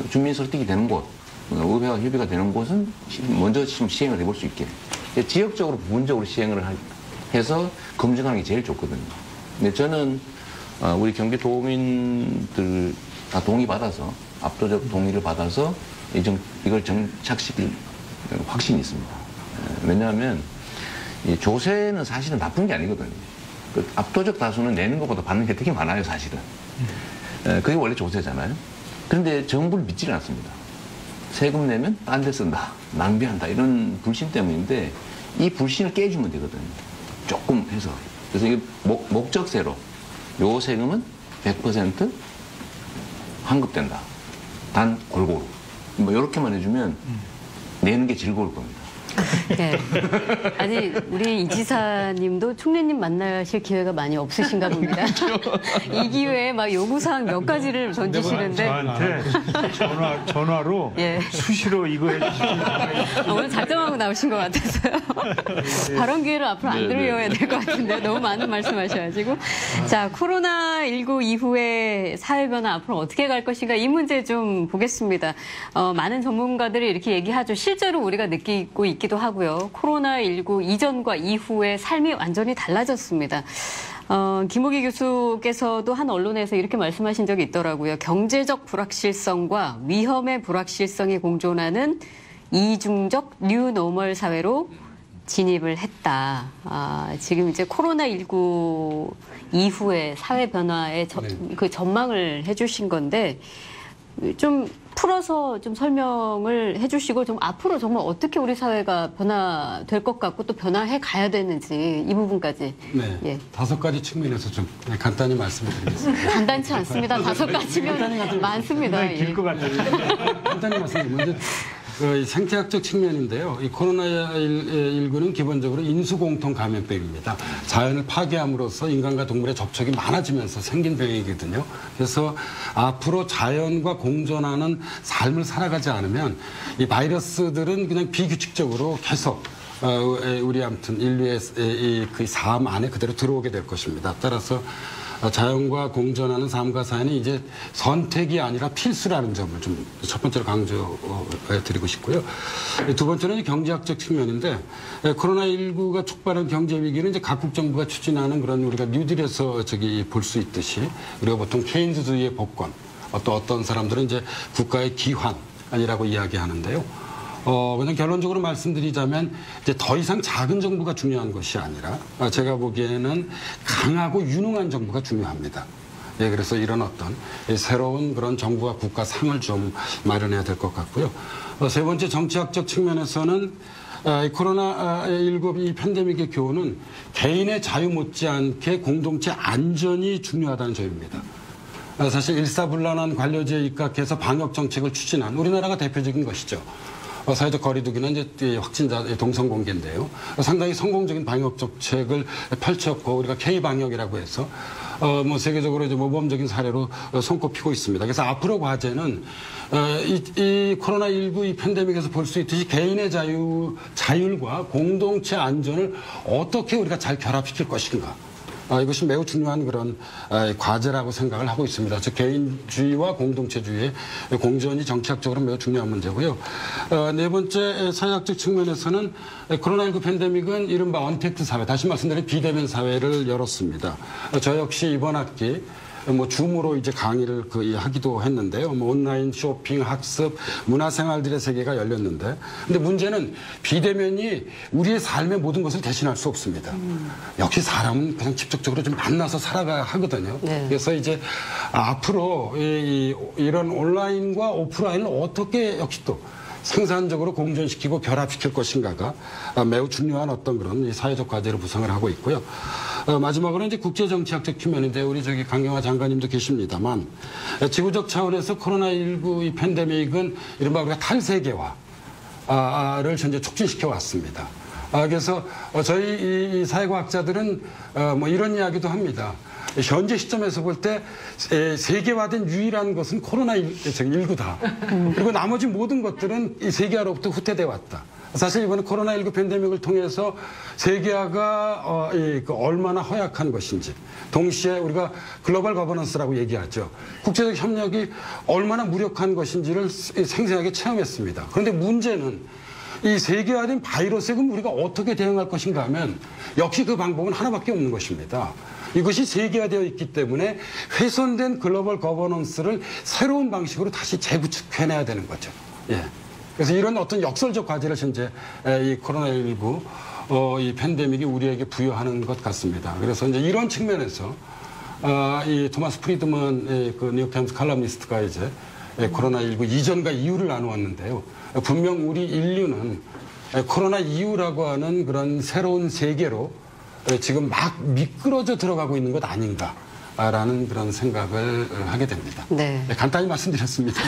주민 설득이 되는 곳, 의회와 협의가 되는 곳은 먼저 시행을 해볼 수 있게 지역적으로 부분적으로 시행을 해서 검증하는 게 제일 좋거든요. 근데 저는 우리 경기도민들 다 동의받아서 압도적 동의를 받아서 이걸 정착시킬 확신이 있습니다. 왜냐하면 이 조세는 사실은 나쁜 게 아니거든요. 그 압도적 다수는 내는 것보다 받는 게 되게 많아요, 사실은. 그게 원래 조세잖아요. 그런데 정부를 믿지는 않습니다. 세금 내면 딴 데 쓴다, 낭비한다 이런 불신 때문인데 이 불신을 깨주면 되거든요. 조금 해서. 그래서 이게 목적세로 요 세금은 100% 환급된다. 단 골고루. 뭐 이렇게만 해주면 내는 게 즐거울 겁니다. 네. 아니 우리 이 지사님도 총리님 만나실 기회가 많이 없으신가 봅니다. 이 기회에 막 요구사항 몇 가지를 던지시는데 저한테 전화로 예. 수시로 이거 해주시고 오늘 작정하고 나오신 것 같아서요. 발언 기회를 앞으로 안 드려야 될 것 같은데 너무 많은 말씀하셔가지고 자 코로나19 이후에 사회 변화 앞으로 어떻게 갈 것인가 이 문제 좀 보겠습니다. 많은 전문가들이 이렇게 얘기하죠. 실제로 우리가 느끼고 있기도 하고요. 코로나19 이전과 이후의 삶이 완전히 달라졌습니다. 김호기 교수께서도 한 언론에서 이렇게 말씀하신 적이 있더라고요. 경제적 불확실성과 위험의 불확실성이 공존하는 이중적 뉴노멀 사회로 진입을 했다. 지금 이제 코로나19 이후의 사회 변화의 그 전망을 해주신 건데 좀 풀어서 좀 설명을 해주시고 좀 앞으로 정말 어떻게 우리 사회가 변화될 것 같고 또 변화해 가야 되는지 이 부분까지. 네. 예. 5가지 측면에서 좀 간단히 말씀을 드리겠습니다. 간단치 않습니다. 5가지면 많습니다. 길 것 같아요. 간단히 말씀드리면 생태학적 측면인데요. 이 코로나19는 기본적으로 인수공통 감염병입니다. 자연을 파괴함으로써 인간과 동물의 접촉이 많아지면서 생긴 병이거든요. 그래서 앞으로 자연과 공존하는 삶을 살아가지 않으면 이 바이러스들은 그냥 비규칙적으로 계속 우리 아무튼 인류의 그 삶 안에 그대로 들어오게 될 것입니다. 따라서 자연과 공존하는 삶과 사회는 이제 선택이 아니라 필수라는 점을 좀 첫 번째로 강조해 드리고 싶고요. 두 번째는 경제학적 측면인데 코로나19가 촉발한 경제 위기는 이제 각국 정부가 추진하는 그런 우리가 뉴딜에서 볼 수 있듯이 우리가 보통 케인즈주의의 복권 또 어떤 사람들은 이제 국가의 기환 아니라고 이야기하는데요. 그냥 결론적으로 말씀드리자면 이제 더 이상 작은 정부가 중요한 것이 아니라 제가 보기에는 강하고 유능한 정부가 중요합니다. 예, 그래서 이런 어떤 새로운 그런 정부와 국가 상을 좀 마련해야 될 것 같고요. 세 번째 정치학적 측면에서는 코로나19 이 팬데믹의 교훈은 개인의 자유 못지않게 공동체 안전이 중요하다는 점입니다. 사실 일사불란한 관료제에 입각해서 방역 정책을 추진한 우리나라가 대표적인 것이죠. 사회적 거리두기는 이제 확진자 동선 공개인데요. 상당히 성공적인 방역 정책을 펼쳤고 우리가 K-방역이라고 해서 뭐 세계적으로 이제 모범적인 사례로 손꼽히고 있습니다. 그래서 앞으로 과제는 이 코로나19 이 팬데믹에서 볼 수 있듯이 개인의 자율과 공동체 안전을 어떻게 우리가 잘 결합시킬 것인가. 이것이 매우 중요한 그런 과제라고 생각을 하고 있습니다. 즉 개인주의와 공동체주의의 공존이 정치학적으로 매우 중요한 문제고요. 네 번째 사회학적 측면에서는 코로나19 팬데믹은 이른바 언택트 사회, 다시 말씀드린 비대면 사회를 열었습니다. 저 역시 이번 학기 뭐 줌으로 이제 강의를 하기도 했는데요. 뭐 온라인 쇼핑, 학습, 문화생활들의 세계가 열렸는데, 근데 문제는 비대면이 우리의 삶의 모든 것을 대신할 수 없습니다. 역시 사람은 그냥 직접적으로 좀 만나서 살아가야 하거든요. 네. 그래서 이제 앞으로 이런 온라인과 오프라인을 어떻게 역시 또 생산적으로 공존시키고 결합시킬 것인가가 매우 중요한 어떤 그런 사회적 과제를 구성을 하고 있고요. 마지막으로 이제 국제정치학적 측면인데 우리 저기 강경화 장관님도 계십니다만 지구적 차원에서 코로나19 이 팬데믹은 이른바 우리가 탈세계화를 현재 촉진시켜 왔습니다. 그래서 저희 이 사회과학자들은 뭐 이런 이야기도 합니다. 현재 시점에서 볼 때 세계화된 유일한 것은 코로나19다. 그리고 나머지 모든 것들은 이 세계화로부터 후퇴돼 왔다. 사실 이번에 코로나19 팬데믹을 통해서 세계화가 얼마나 허약한 것인지, 동시에 우리가 글로벌 거버넌스라고 얘기하죠. 국제적 협력이 얼마나 무력한 것인지를 생생하게 체험했습니다. 그런데 문제는 이 세계화된 바이러스에 그럼 우리가 어떻게 대응할 것인가 하면 역시 그 방법은 하나밖에 없는 것입니다. 이것이 세계화되어 있기 때문에 훼손된 글로벌 거버넌스를 새로운 방식으로 다시 재구축해내야 되는 거죠. 예. 그래서 이런 어떤 역설적 과제를 현재 이 코로나19 이 팬데믹이 우리에게 부여하는 것 같습니다. 그래서 이제 이런 측면에서 이 토마스 프리드먼 그 뉴욕타임스 칼럼니스트가 이제 코로나19 이전과 이후를 나누었는데요. 분명 우리 인류는 코로나 이후라고 하는 그런 새로운 세계로 지금 막 미끄러져 들어가고 있는 것 아닌가라는 그런 생각을 하게 됩니다. 네. 간단히 말씀드렸습니다.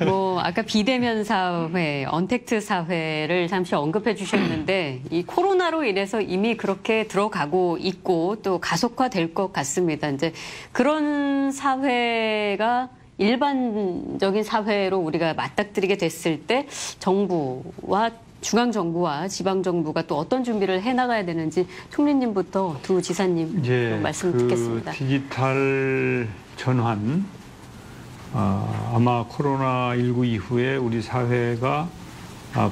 뭐 아까 비대면 사회, 언택트 사회를 잠시 언급해 주셨는데 이 코로나로 인해서 이미 그렇게 들어가고 있고 또 가속화될 것 같습니다. 이제 그런 사회가 일반적인 사회로 우리가 맞닥뜨리게 됐을 때 정부와 중앙정부와 지방정부가 또 어떤 준비를 해나가야 되는지 총리님부터 두 지사님 말씀 듣겠습니다. 디지털 전환, 아마 코로나19 이후에 우리 사회가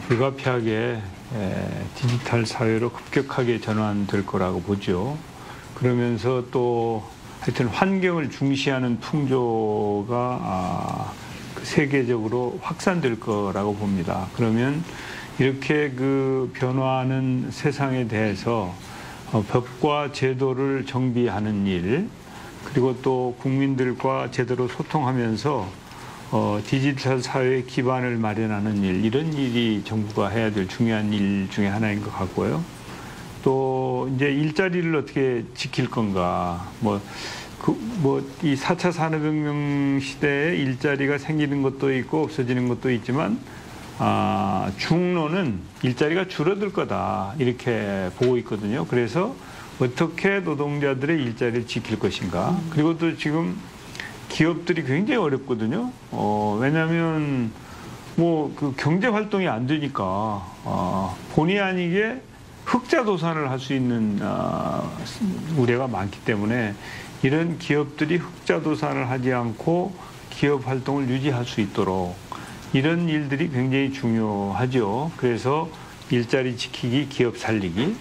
불가피하게 디지털 사회로 급격하게 전환될 거라고 보죠. 그러면서 또 하여튼 환경을 중시하는 풍조가 세계적으로 확산될 거라고 봅니다. 그러면 이렇게 그 변화하는 세상에 대해서 법과 제도를 정비하는 일, 그리고 또 국민들과 제대로 소통하면서 디지털 사회의 기반을 마련하는 일, 이런 일이 정부가 해야 될 중요한 일 중에 하나인 것 같고요. 또 이제 일자리를 어떻게 지킬 건가, 이 4차 산업혁명 시대에 일자리가 생기는 것도 있고 없어지는 것도 있지만 중로는 일자리가 줄어들 거다 이렇게 보고 있거든요. 그래서 어떻게 노동자들의 일자리를 지킬 것인가. 그리고 또 지금 기업들이 굉장히 어렵거든요. 왜냐하면 그 경제 활동이 안 되니까 본의 아니게 흑자 도산을 할 수 있는 우려가 많기 때문에 이런 기업들이 흑자 도산을 하지 않고 기업 활동을 유지할 수 있도록 이런 일들이 굉장히 중요하죠. 그래서 일자리 지키기, 기업 살리기,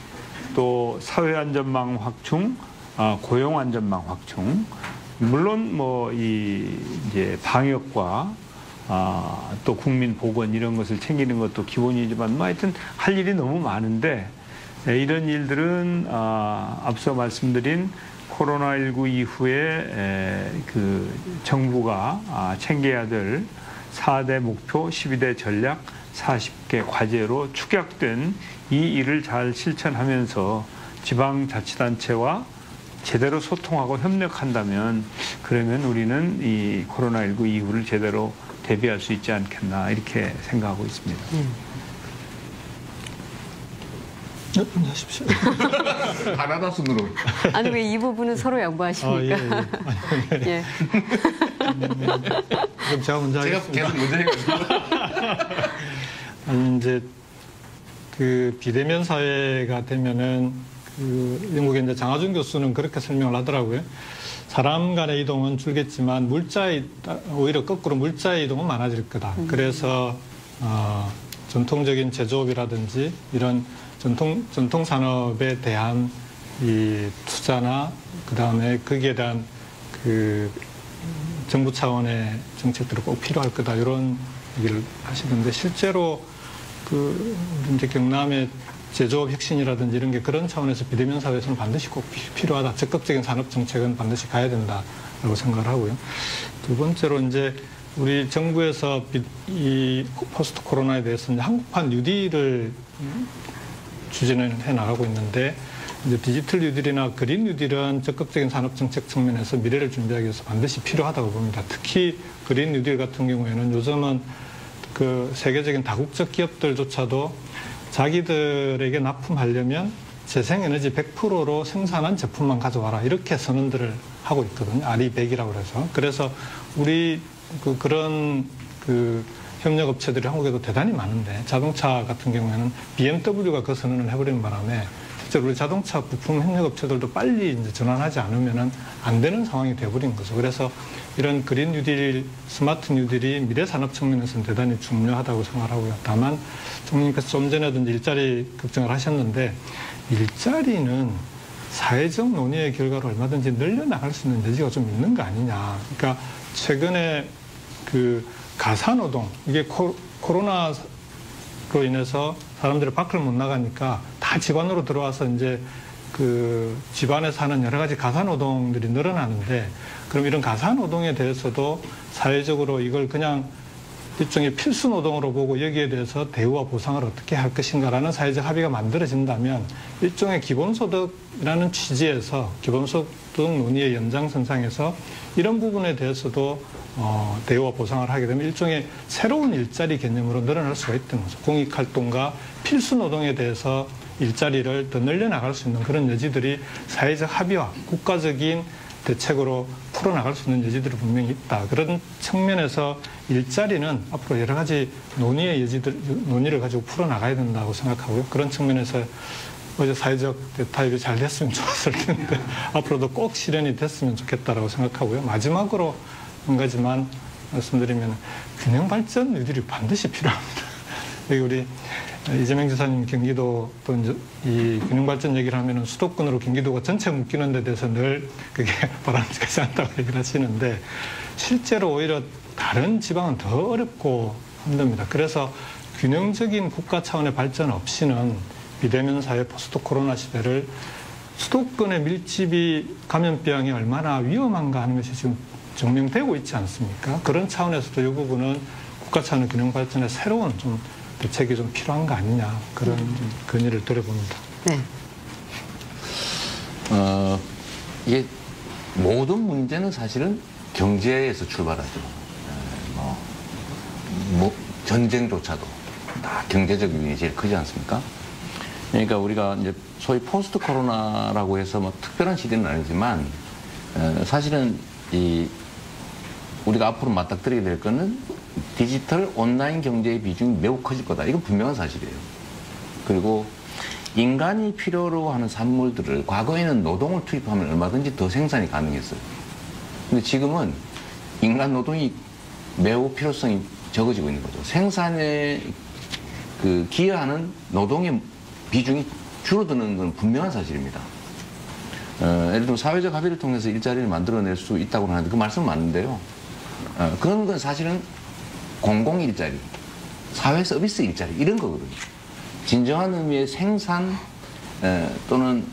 또 사회 안전망 확충, 고용 안전망 확충. 물론 이제 방역과 또 국민 보건 이런 것을 챙기는 것도 기본이지만 뭐 하여튼 할 일이 너무 많은데 이런 일들은 앞서 말씀드린 코로나19 이후에 그 정부가 챙겨야 될 4대 목표, 12대 전략, 40개 과제로 축약된 이 일을 잘 실천하면서 지방자치단체와 제대로 소통하고 협력한다면 그러면 우리는 이 코로나19 이후를 제대로 대비할 수 있지 않겠나 이렇게 생각하고 있습니다. 하십시오. 하나다 순으로. 아니 왜 이 부분은 서로 양보하십니까? 예. 그럼 제가 먼저 하겠습니다. 계속 문제 해가지고. 아니 이제 그 비대면 사회가 되면은 그 영국의 이제 장하준 교수는 그렇게 설명을 하더라고요. 사람 간의 이동은 줄겠지만 오히려 거꾸로 물자의 이동은 많아질 거다. 그래서 전통적인 제조업이라든지 이런 전통 산업에 대한 이 투자나 그 다음에 거기에 대한 그 정부 차원의 정책들이 꼭 필요할 거다 이런 얘기를 하시던데 실제로 그 이제 경남의 제조업 혁신이라든지 이런 게 그런 차원에서 비대면 사회에서는 반드시 꼭 필요하다. 적극적인 산업 정책은 반드시 가야 된다라고 생각을 하고요. 두 번째로 이제 우리 정부에서 이 포스트 코로나에 대해서 이제 한국판 뉴딜을 추진을 해 나가고 있는데 이제 디지털 뉴딜이나 그린 뉴딜은 적극적인 산업 정책 측면에서 미래를 준비하기 위해서 반드시 필요하다고 봅니다. 특히 그린 뉴딜 같은 경우에는 요즘은 그 세계적인 다국적 기업들조차도 자기들에게 납품하려면 재생에너지 100%로 생산한 제품만 가져와라 이렇게 선언들을 하고 있거든요. RE100이라고 해서. 그래서 우리 그런 협력업체들이 한국에도 대단히 많은데 자동차 같은 경우에는 BMW가 그 선언을 해버리는 바람에 실제로 우리 자동차 부품 협력업체들도 빨리 이제 전환하지 않으면은 안 되는 상황이 돼버린 거죠. 그래서 이런 그린 뉴딜, 스마트 뉴딜이 미래 산업 측면에서는 대단히 중요하다고 생각하고요. 다만 총리께서 좀 전에도 이제 일자리 걱정을 하셨는데 일자리는 사회적 논의의 결과로 얼마든지 늘려나갈 수 있는 여지가 좀 있는 거 아니냐. 그러니까 최근에 그 가사노동, 이게 코로나로 인해서 사람들이 밖을 못 나가니까 다 집 안으로 들어와서 이제 그 집안에 사는 여러 가지 가사노동들이 늘어나는데 그럼 이런 가사노동에 대해서도 사회적으로 이걸 그냥 일종의 필수 노동으로 보고 여기에 대해서 대우와 보상을 어떻게 할 것인가라는 사회적 합의가 만들어진다면 일종의 기본소득이라는 취지에서 기본소득 논의의 연장선상에서 이런 부분에 대해서도 대우와 보상을 하게 되면 일종의 새로운 일자리 개념으로 늘어날 수가 있다는 거죠. 공익활동과 필수 노동에 대해서 일자리를 더 늘려나갈 수 있는 그런 여지들이 사회적 합의와 국가적인 대책으로 풀어나갈 수 있는 여지들이 분명히 있다. 그런 측면에서 일자리는 앞으로 여러 가지 논의를 가지고 풀어나가야 된다고 생각하고요. 그런 측면에서 어제 사회적 대타협이 잘 됐으면 좋았을 텐데 앞으로도 꼭 실현이 됐으면 좋겠다라고 생각하고요. 마지막으로 한 가지만 말씀드리면 균형 발전 뉴딜이 반드시 필요합니다. 여기 우리 이재명 지사님 경기도 또 이제 이 균형 발전 얘기를 하면은 수도권으로 경기도가 전체 묶이는 데 대해서 늘 그게 바람직하지 않다고 얘기를 하시는데 실제로 오히려 다른 지방은 더 어렵고 힘듭니다. 그래서 균형적인 국가 차원의 발전 없이는 비대면 사회 포스트 코로나 시대를 수도권의 밀집이 감염병이 얼마나 위험한가 하는 것이 지금 증명되고 있지 않습니까? 그런 차원에서도 이 부분은 국가 차원의 균형 발전에 새로운 좀 대책이 좀 필요한 거 아니냐 그런 건의를 드려봅니다. 네. 이게 모든 문제는 사실은 경제에서 출발하죠. 전쟁조차도 다 경제적 요인이 제일 크지 않습니까? 그러니까 우리가 이제 소위 포스트 코로나라고 해서 뭐 특별한 시대는 아니지만 사실은 우리가 앞으로 맞닥뜨리게 될 거는 디지털 온라인 경제의 비중이 매우 커질 거다. 이건 분명한 사실이에요. 그리고 인간이 필요로 하는 산물들을 과거에는 노동을 투입하면 얼마든지 더 생산이 가능했어요. 근데 지금은 인간 노동이 매우 필요성이 적어지고 있는 거죠. 생산에 기여하는 노동의 비중이 줄어드는 건 분명한 사실입니다. 예를 들면 사회적 합의를 통해서 일자리를 만들어낼 수 있다고 하는데 그 말씀은 맞는데요. 그런 건 사실은 공공 일자리, 사회 서비스 일자리 이런 거거든요. 진정한 의미의 생산 또는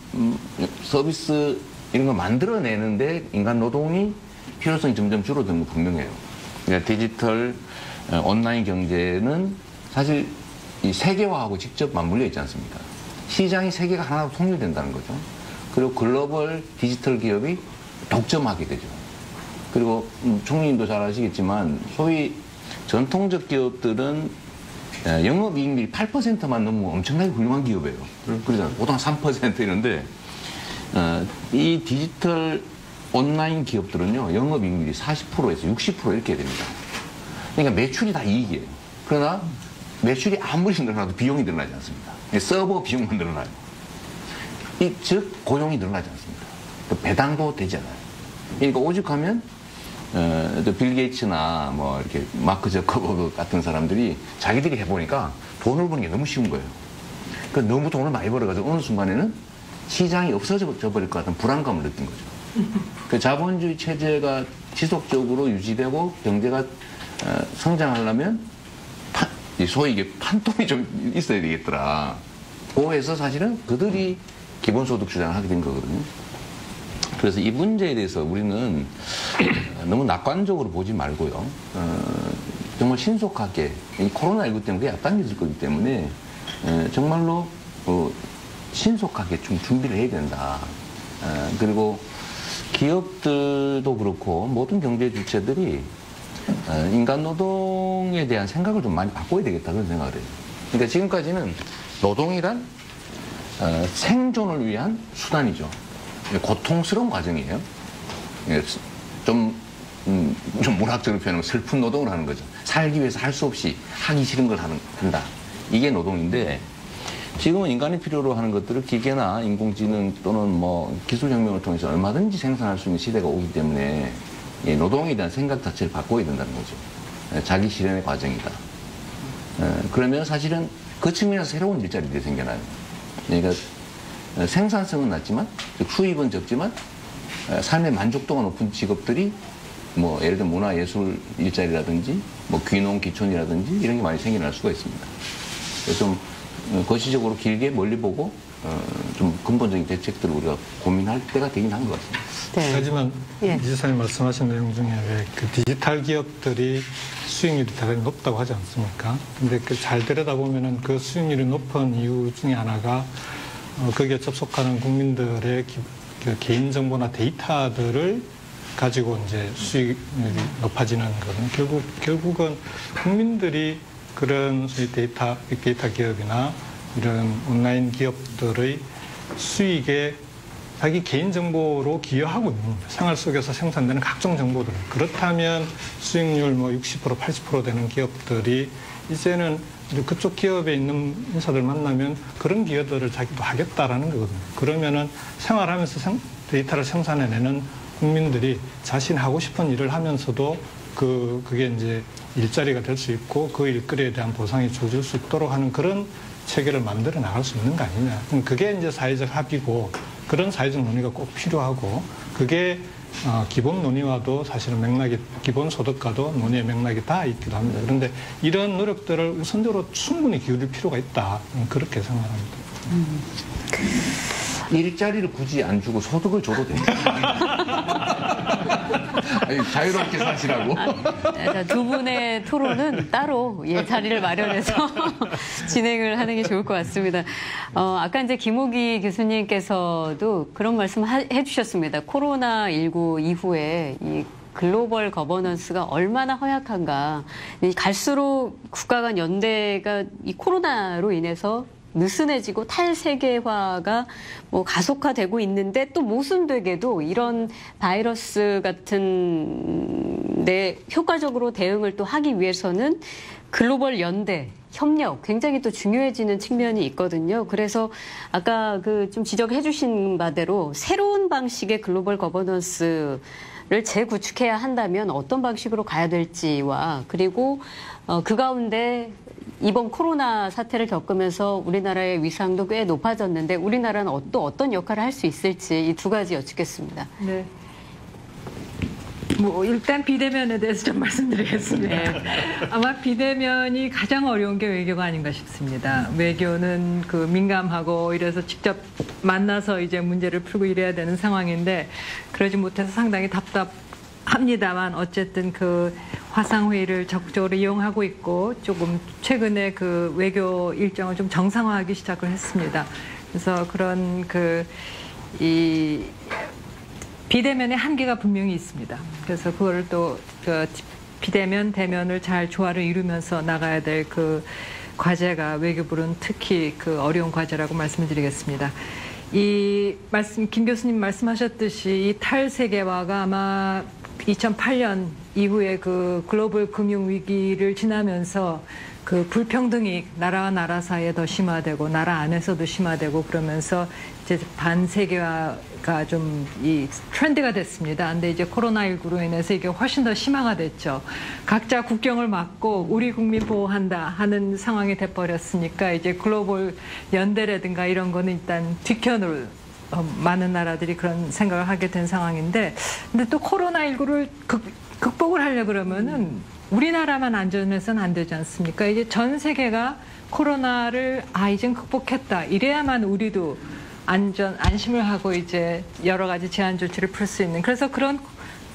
서비스 이런 걸 만들어내는데 인간 노동이 필요성이 점점 줄어드는 건 분명해요. 그러니까 디지털 온라인 경제는 사실 이 세계화하고 직접 맞물려 있지 않습니까? 시장이 세계가 하나로 통일된다는 거죠. 그리고 글로벌 디지털 기업이 독점하게 되죠. 그리고 총리님도 잘 아시겠지만 소위 전통적 기업들은 영업이익률이 8%만 넘으면 엄청나게 훌륭한 기업이에요. 그러잖아요. 보통 3% 이런데 이 디지털 온라인 기업들은요, 영업이익률이 40%에서 60% 이렇게 됩니다. 그러니까 매출이 다 이익이에요. 그러나 매출이 아무리 늘어나도 비용이 늘어나지 않습니다. 서버 비용만 늘어나요. 즉 고용이 늘어나지 않습니다. 배당도 되지 않아요. 그러니까 오죽하면 빌 게이츠나 뭐 이렇게 마크 저커버그 같은 사람들이 자기들이 해보니까 돈을 버는 게 너무 쉬운 거예요. 그러니까 너무 돈을 많이 벌어가지고 어느 순간에는 시장이 없어져 버릴 것 같은 불안감을 느낀 거죠. 그 자본주의 체제가 지속적으로 유지되고 경제가 성장하려면 소위 이게 판돈이 좀 있어야 되겠더라. 그래서 사실은 그들이 기본소득 주장을 하게 된 거거든요. 그래서 이 문제에 대해서 우리는 너무 낙관적으로 보지 말고요. 정말 신속하게, 이 코로나19 때문에 앞당겨질 거기 때문에 정말로 신속하게 좀 준비를 해야 된다. 그리고 기업들도 그렇고 모든 경제 주체들이 인간 노동에 대한 생각을 좀 많이 바꿔야 되겠다 그런 생각을 해요. 그러니까 지금까지는 노동이란 생존을 위한 수단이죠. 고통스러운 과정이에요. 좀 문학적으로 표현하면 슬픈 노동을 하는 거죠. 살기 위해서 할 수 없이 하기 싫은 걸 한다. 이게 노동인데 지금은 인간이 필요로 하는 것들을 기계나 인공지능 또는 뭐 기술혁명을 통해서 얼마든지 생산할 수 있는 시대가 오기 때문에 노동에 대한 생각 자체를 바꿔야 된다는 거죠. 자기 실현의 과정이다. 그러면 사실은 그 측면에서 새로운 일자리들이 생겨나요. 그러니까 생산성은 낮지만 수입은 적지만 삶의 만족도가 높은 직업들이 뭐 예를 들면 문화예술 일자리라든지 뭐 귀농 귀촌이라든지 이런 게 많이 생겨날 수가 있습니다. 그래서 좀 거시적으로 길게 멀리 보고 좀 근본적인 대책들을 우리가 고민할 때가 되긴 한 것 같습니다. 네. 하지만 예. 이 지사님 말씀하신 내용 중에 왜 그 디지털 기업들이 수익률이 대단히 높다고 하지 않습니까? 근데 그 잘 들여다보면은 그 수익률이 높은 이유 중에 하나가 거기에 접속하는 국민들의 그 개인정보나 데이터들을 가지고 이제 수익률이 높아지는 거는 결국은 국민들이 그런 소위 빅데이터 기업이나 이런 온라인 기업들의 수익에 자기 개인정보로 기여하고 있는 겁니다. 생활 속에서 생산되는 각종 정보들. 그렇다면 수익률 뭐 60%, 80% 되는 기업들이 이제는 그쪽 기업에 있는 인사들 만나면 그런 기여들을 자기도 하겠다라는 거거든요. 그러면은 생활하면서 데이터를 생산해내는 국민들이 자신 하고 싶은 일을 하면서도 그게 이제 일자리가 될 수 있고 그 일거리에 대한 보상이 주어질 수 있도록 하는 그런 체계를 만들어 나갈 수 있는 거 아니냐. 그게 이제 사회적 합의고 그런 사회적 논의가 꼭 필요하고 그게 기본 논의와도 사실은 맥락이 기본 소득과도 논의의 맥락이 다 있기도 합니다. 그런데 이런 노력들을 우선적으로 충분히 기울일 필요가 있다. 그렇게 생각합니다. 일자리를 굳이 안 주고 소득을 줘도 됩니다. 아니, 자유롭게 사시라고. 두 분의 토론은 따로 자리를 마련해서 진행을 하는 게 좋을 것 같습니다. 아까 이제 김호기 교수님께서도 그런 말씀 해주셨습니다. 코로나19 이후에 이 글로벌 거버넌스가 얼마나 허약한가. 갈수록 국가 간 연대가 이 코로나로 인해서 느슨해지고 탈세계화가 뭐 가속화되고 있는데 또 모순되게도 이런 바이러스 같은 데 효과적으로 대응을 또 하기 위해서는 글로벌 연대, 협력 굉장히 또 중요해지는 측면이 있거든요. 그래서 아까 그 좀 지적해 주신 바대로 새로운 방식의 글로벌 거버넌스를 재구축해야 한다면 어떤 방식으로 가야 될지와 그리고 그 가운데 이번 코로나 사태를 겪으면서 우리나라의 위상도 꽤 높아졌는데 우리나라는 또 어떤 역할을 할 수 있을지 이 두 가지 여쭙겠습니다. 네. 뭐 일단 비대면에 대해서 좀 말씀드리겠습니다. 아마 비대면이 가장 어려운 게 외교가 아닌가 싶습니다. 외교는 그 민감하고 이래서 직접 만나서 이제 문제를 풀고 이래야 되는 상황인데 그러지 못해서 상당히 답답합니다만 어쨌든 그 화상회의를 적극적으로 이용하고 있고 조금 최근에 그 외교 일정을 좀 정상화하기 시작을 했습니다. 그래서 그런 이 비대면의 한계가 분명히 있습니다. 그래서 그거를 또 비대면, 대면을 잘 조화를 이루면서 나가야 될 그 과제가 외교부는 특히 그 어려운 과제라고 말씀을 드리겠습니다. 김 교수님 말씀하셨듯이 이 탈세계화가 아마 2008년 이후에 그 글로벌 금융 위기를 지나면서 그 불평등이 나라와 나라 사이에 더 심화되고 나라 안에서도 심화되고 그러면서 이제 반세계화가 좀 이 트렌드가 됐습니다. 근데 이제 코로나19로 인해서 이게 훨씬 더 심화가 됐죠. 각자 국경을 막고 우리 국민 보호한다 하는 상황이 돼버렸으니까 이제 글로벌 연대라든가 이런 거는 일단 뒷편으로 많은 나라들이 그런 생각을 하게 된 상황인데 근데 또 코로나19를 극복을 하려고 그러면은 우리나라만 안전해서는 안 되지 않습니까? 이제 전 세계가 코로나를 이젠 극복했다. 이래야만 우리도 안심을 하고 이제 여러 가지 제한 조치를 풀 수 있는. 그래서 그런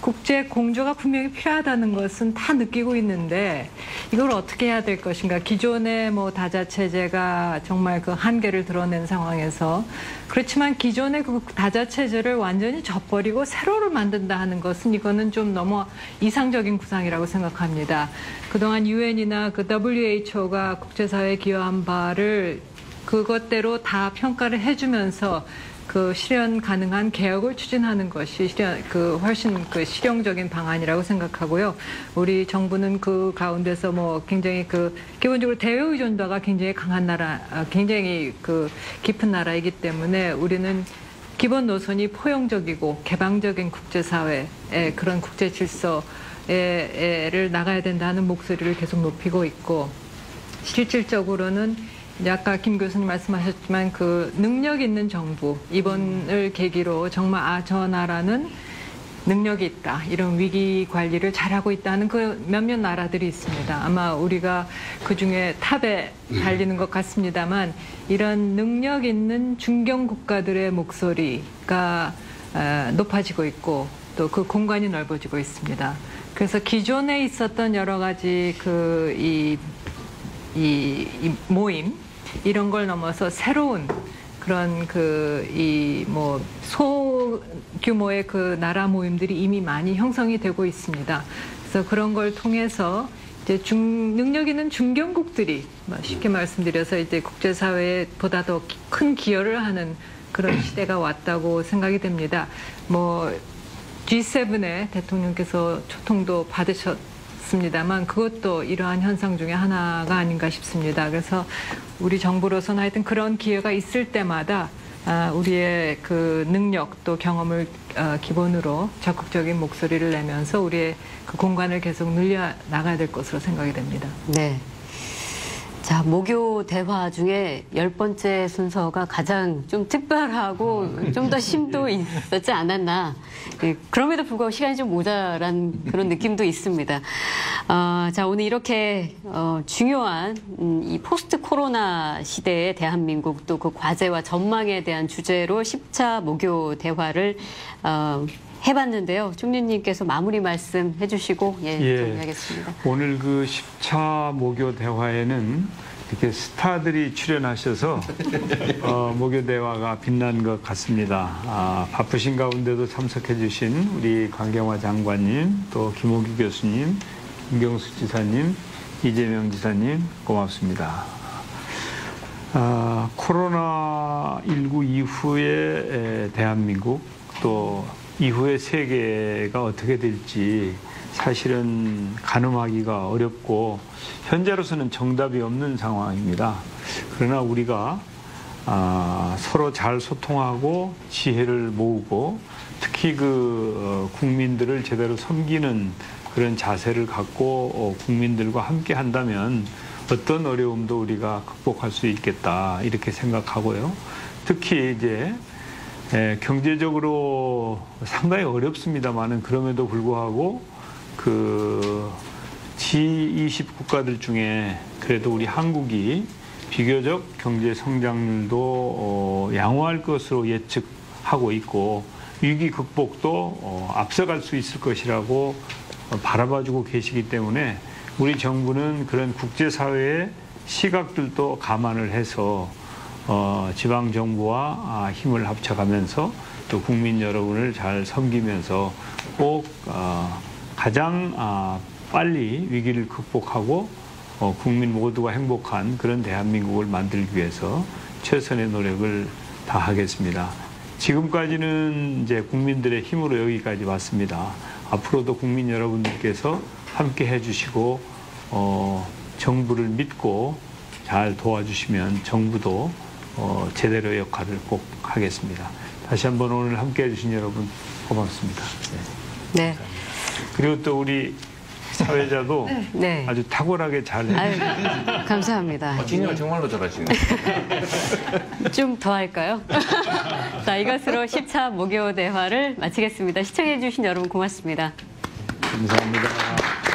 국제 공조가 분명히 필요하다는 것은 다 느끼고 있는데 이걸 어떻게 해야 될 것인가. 기존의 뭐 다자 체제가 정말 그 한계를 드러낸 상황에서 그렇지만 기존의 그 다자 체제를 완전히 져버리고 새로를 만든다 하는 것은 이거는 좀 너무 이상적인 구상이라고 생각합니다. 그동안 UN이나 그 WHO가 국제사회에 기여한 바를 그것대로 다 평가를 해주면서 그 실현 가능한 개혁을 추진하는 것이 훨씬 그 실용적인 방안이라고 생각하고요. 우리 정부는 그 가운데서 뭐 굉장히 기본적으로 대외 의존도가 굉장히 강한 나라, 굉장히 깊은 나라이기 때문에 우리는 기본 노선이 포용적이고 개방적인 국제사회의 그런 국제 질서를 나가야 된다는 목소리를 계속 높이고 있고 실질적으로는 아까 김 교수님 말씀하셨지만 그 능력 있는 정부 이번을 계기로 정말 저 나라는 능력이 있다. 이런 위기 관리를 잘하고 있다는 그 몇몇 나라들이 있습니다. 아마 우리가 그중에 탑에 달리는 것 같습니다만 이런 능력 있는 중견 국가들의 목소리가 높아지고 있고 또 그 공간이 넓어지고 있습니다. 그래서 기존에 있었던 여러 가지 이 모임 이런 걸 넘어서 새로운 그런 소규모의 그 나라 모임들이 이미 많이 형성이 되고 있습니다. 그래서 그런 걸 통해서 이제 능력 있는 중견국들이 쉽게 말씀드려서 이제 국제사회에 보다 더 큰 기여를 하는 그런 시대가 왔다고 생각이 됩니다. G7의 대통령께서 초통도 받으셨습니다만 그것도 이러한 현상 중에 하나가 아닌가 싶습니다. 그래서 우리 정부로서는 하여튼 그런 기회가 있을 때마다 우리의 그 능력 또 경험을 기본으로 적극적인 목소리를 내면서 우리의 그 공간을 계속 늘려 나가야 될 것으로 생각이 됩니다. 네. 자, 모교 대화 중에 10번째 순서가 가장 좀 특별하고 좀 더 심도 있었지 않았나. 그럼에도 불구하고 시간이 좀 모자란 그런 느낌도 있습니다. 자, 오늘 이렇게 중요한 이 포스트 코로나 시대의 대한민국 또 그 과제와 전망에 대한 주제로 10차 모교 대화를 해봤는데요. 총리님께서 마무리 말씀 해주시고 정리하겠습니다. 오늘 그 10차 모교 대화에는 이렇게 스타들이 출연하셔서 모교 대화가 빛난 것 같습니다. 바쁘신 가운데도 참석해 주신 우리 강경화 장관님, 또 김호기 교수님, 김경수 지사님, 이재명 지사님 고맙습니다. 코로나19 이후의 대한민국 또 이후의 세계가 어떻게 될지 사실은 가늠하기가 어렵고 현재로서는 정답이 없는 상황입니다. 그러나 우리가 서로 잘 소통하고 지혜를 모으고 특히 국민들을 제대로 섬기는 그런 자세를 갖고 국민들과 함께 한다면 어떤 어려움도 우리가 극복할 수 있겠다 이렇게 생각하고요. 특히 이제 경제적으로 상당히 어렵습니다만은 그럼에도 불구하고 그 G20 국가들 중에 그래도 우리 한국이 비교적 경제 성장률도 양호할 것으로 예측하고 있고 위기 극복도 앞서갈 수 있을 것이라고 바라봐주고 계시기 때문에 우리 정부는 그런 국제사회의 시각들도 감안을 해서 지방 정부와 힘을 합쳐가면서 또 국민 여러분을 잘 섬기면서 꼭 가장 빨리 위기를 극복하고 국민 모두가 행복한 그런 대한민국을 만들기 위해서 최선의 노력을 다하겠습니다. 지금까지는 이제 국민들의 힘으로 여기까지 왔습니다. 앞으로도 국민 여러분들께서 함께 해주시고 정부를 믿고 잘 도와주시면 정부도 제대로 역할을 꼭 하겠습니다. 다시 한번 오늘 함께 해주신 여러분 고맙습니다. 네. 그리고 또 우리 사회자도 네. 아주 탁월하게 잘 해주시고 아유, 감사합니다. 진행을 정말로 잘하시네요. 좀 더 할까요? 자, 이것으로 10차 목요 대화를 마치겠습니다. 시청해주신 여러분 고맙습니다. 감사합니다.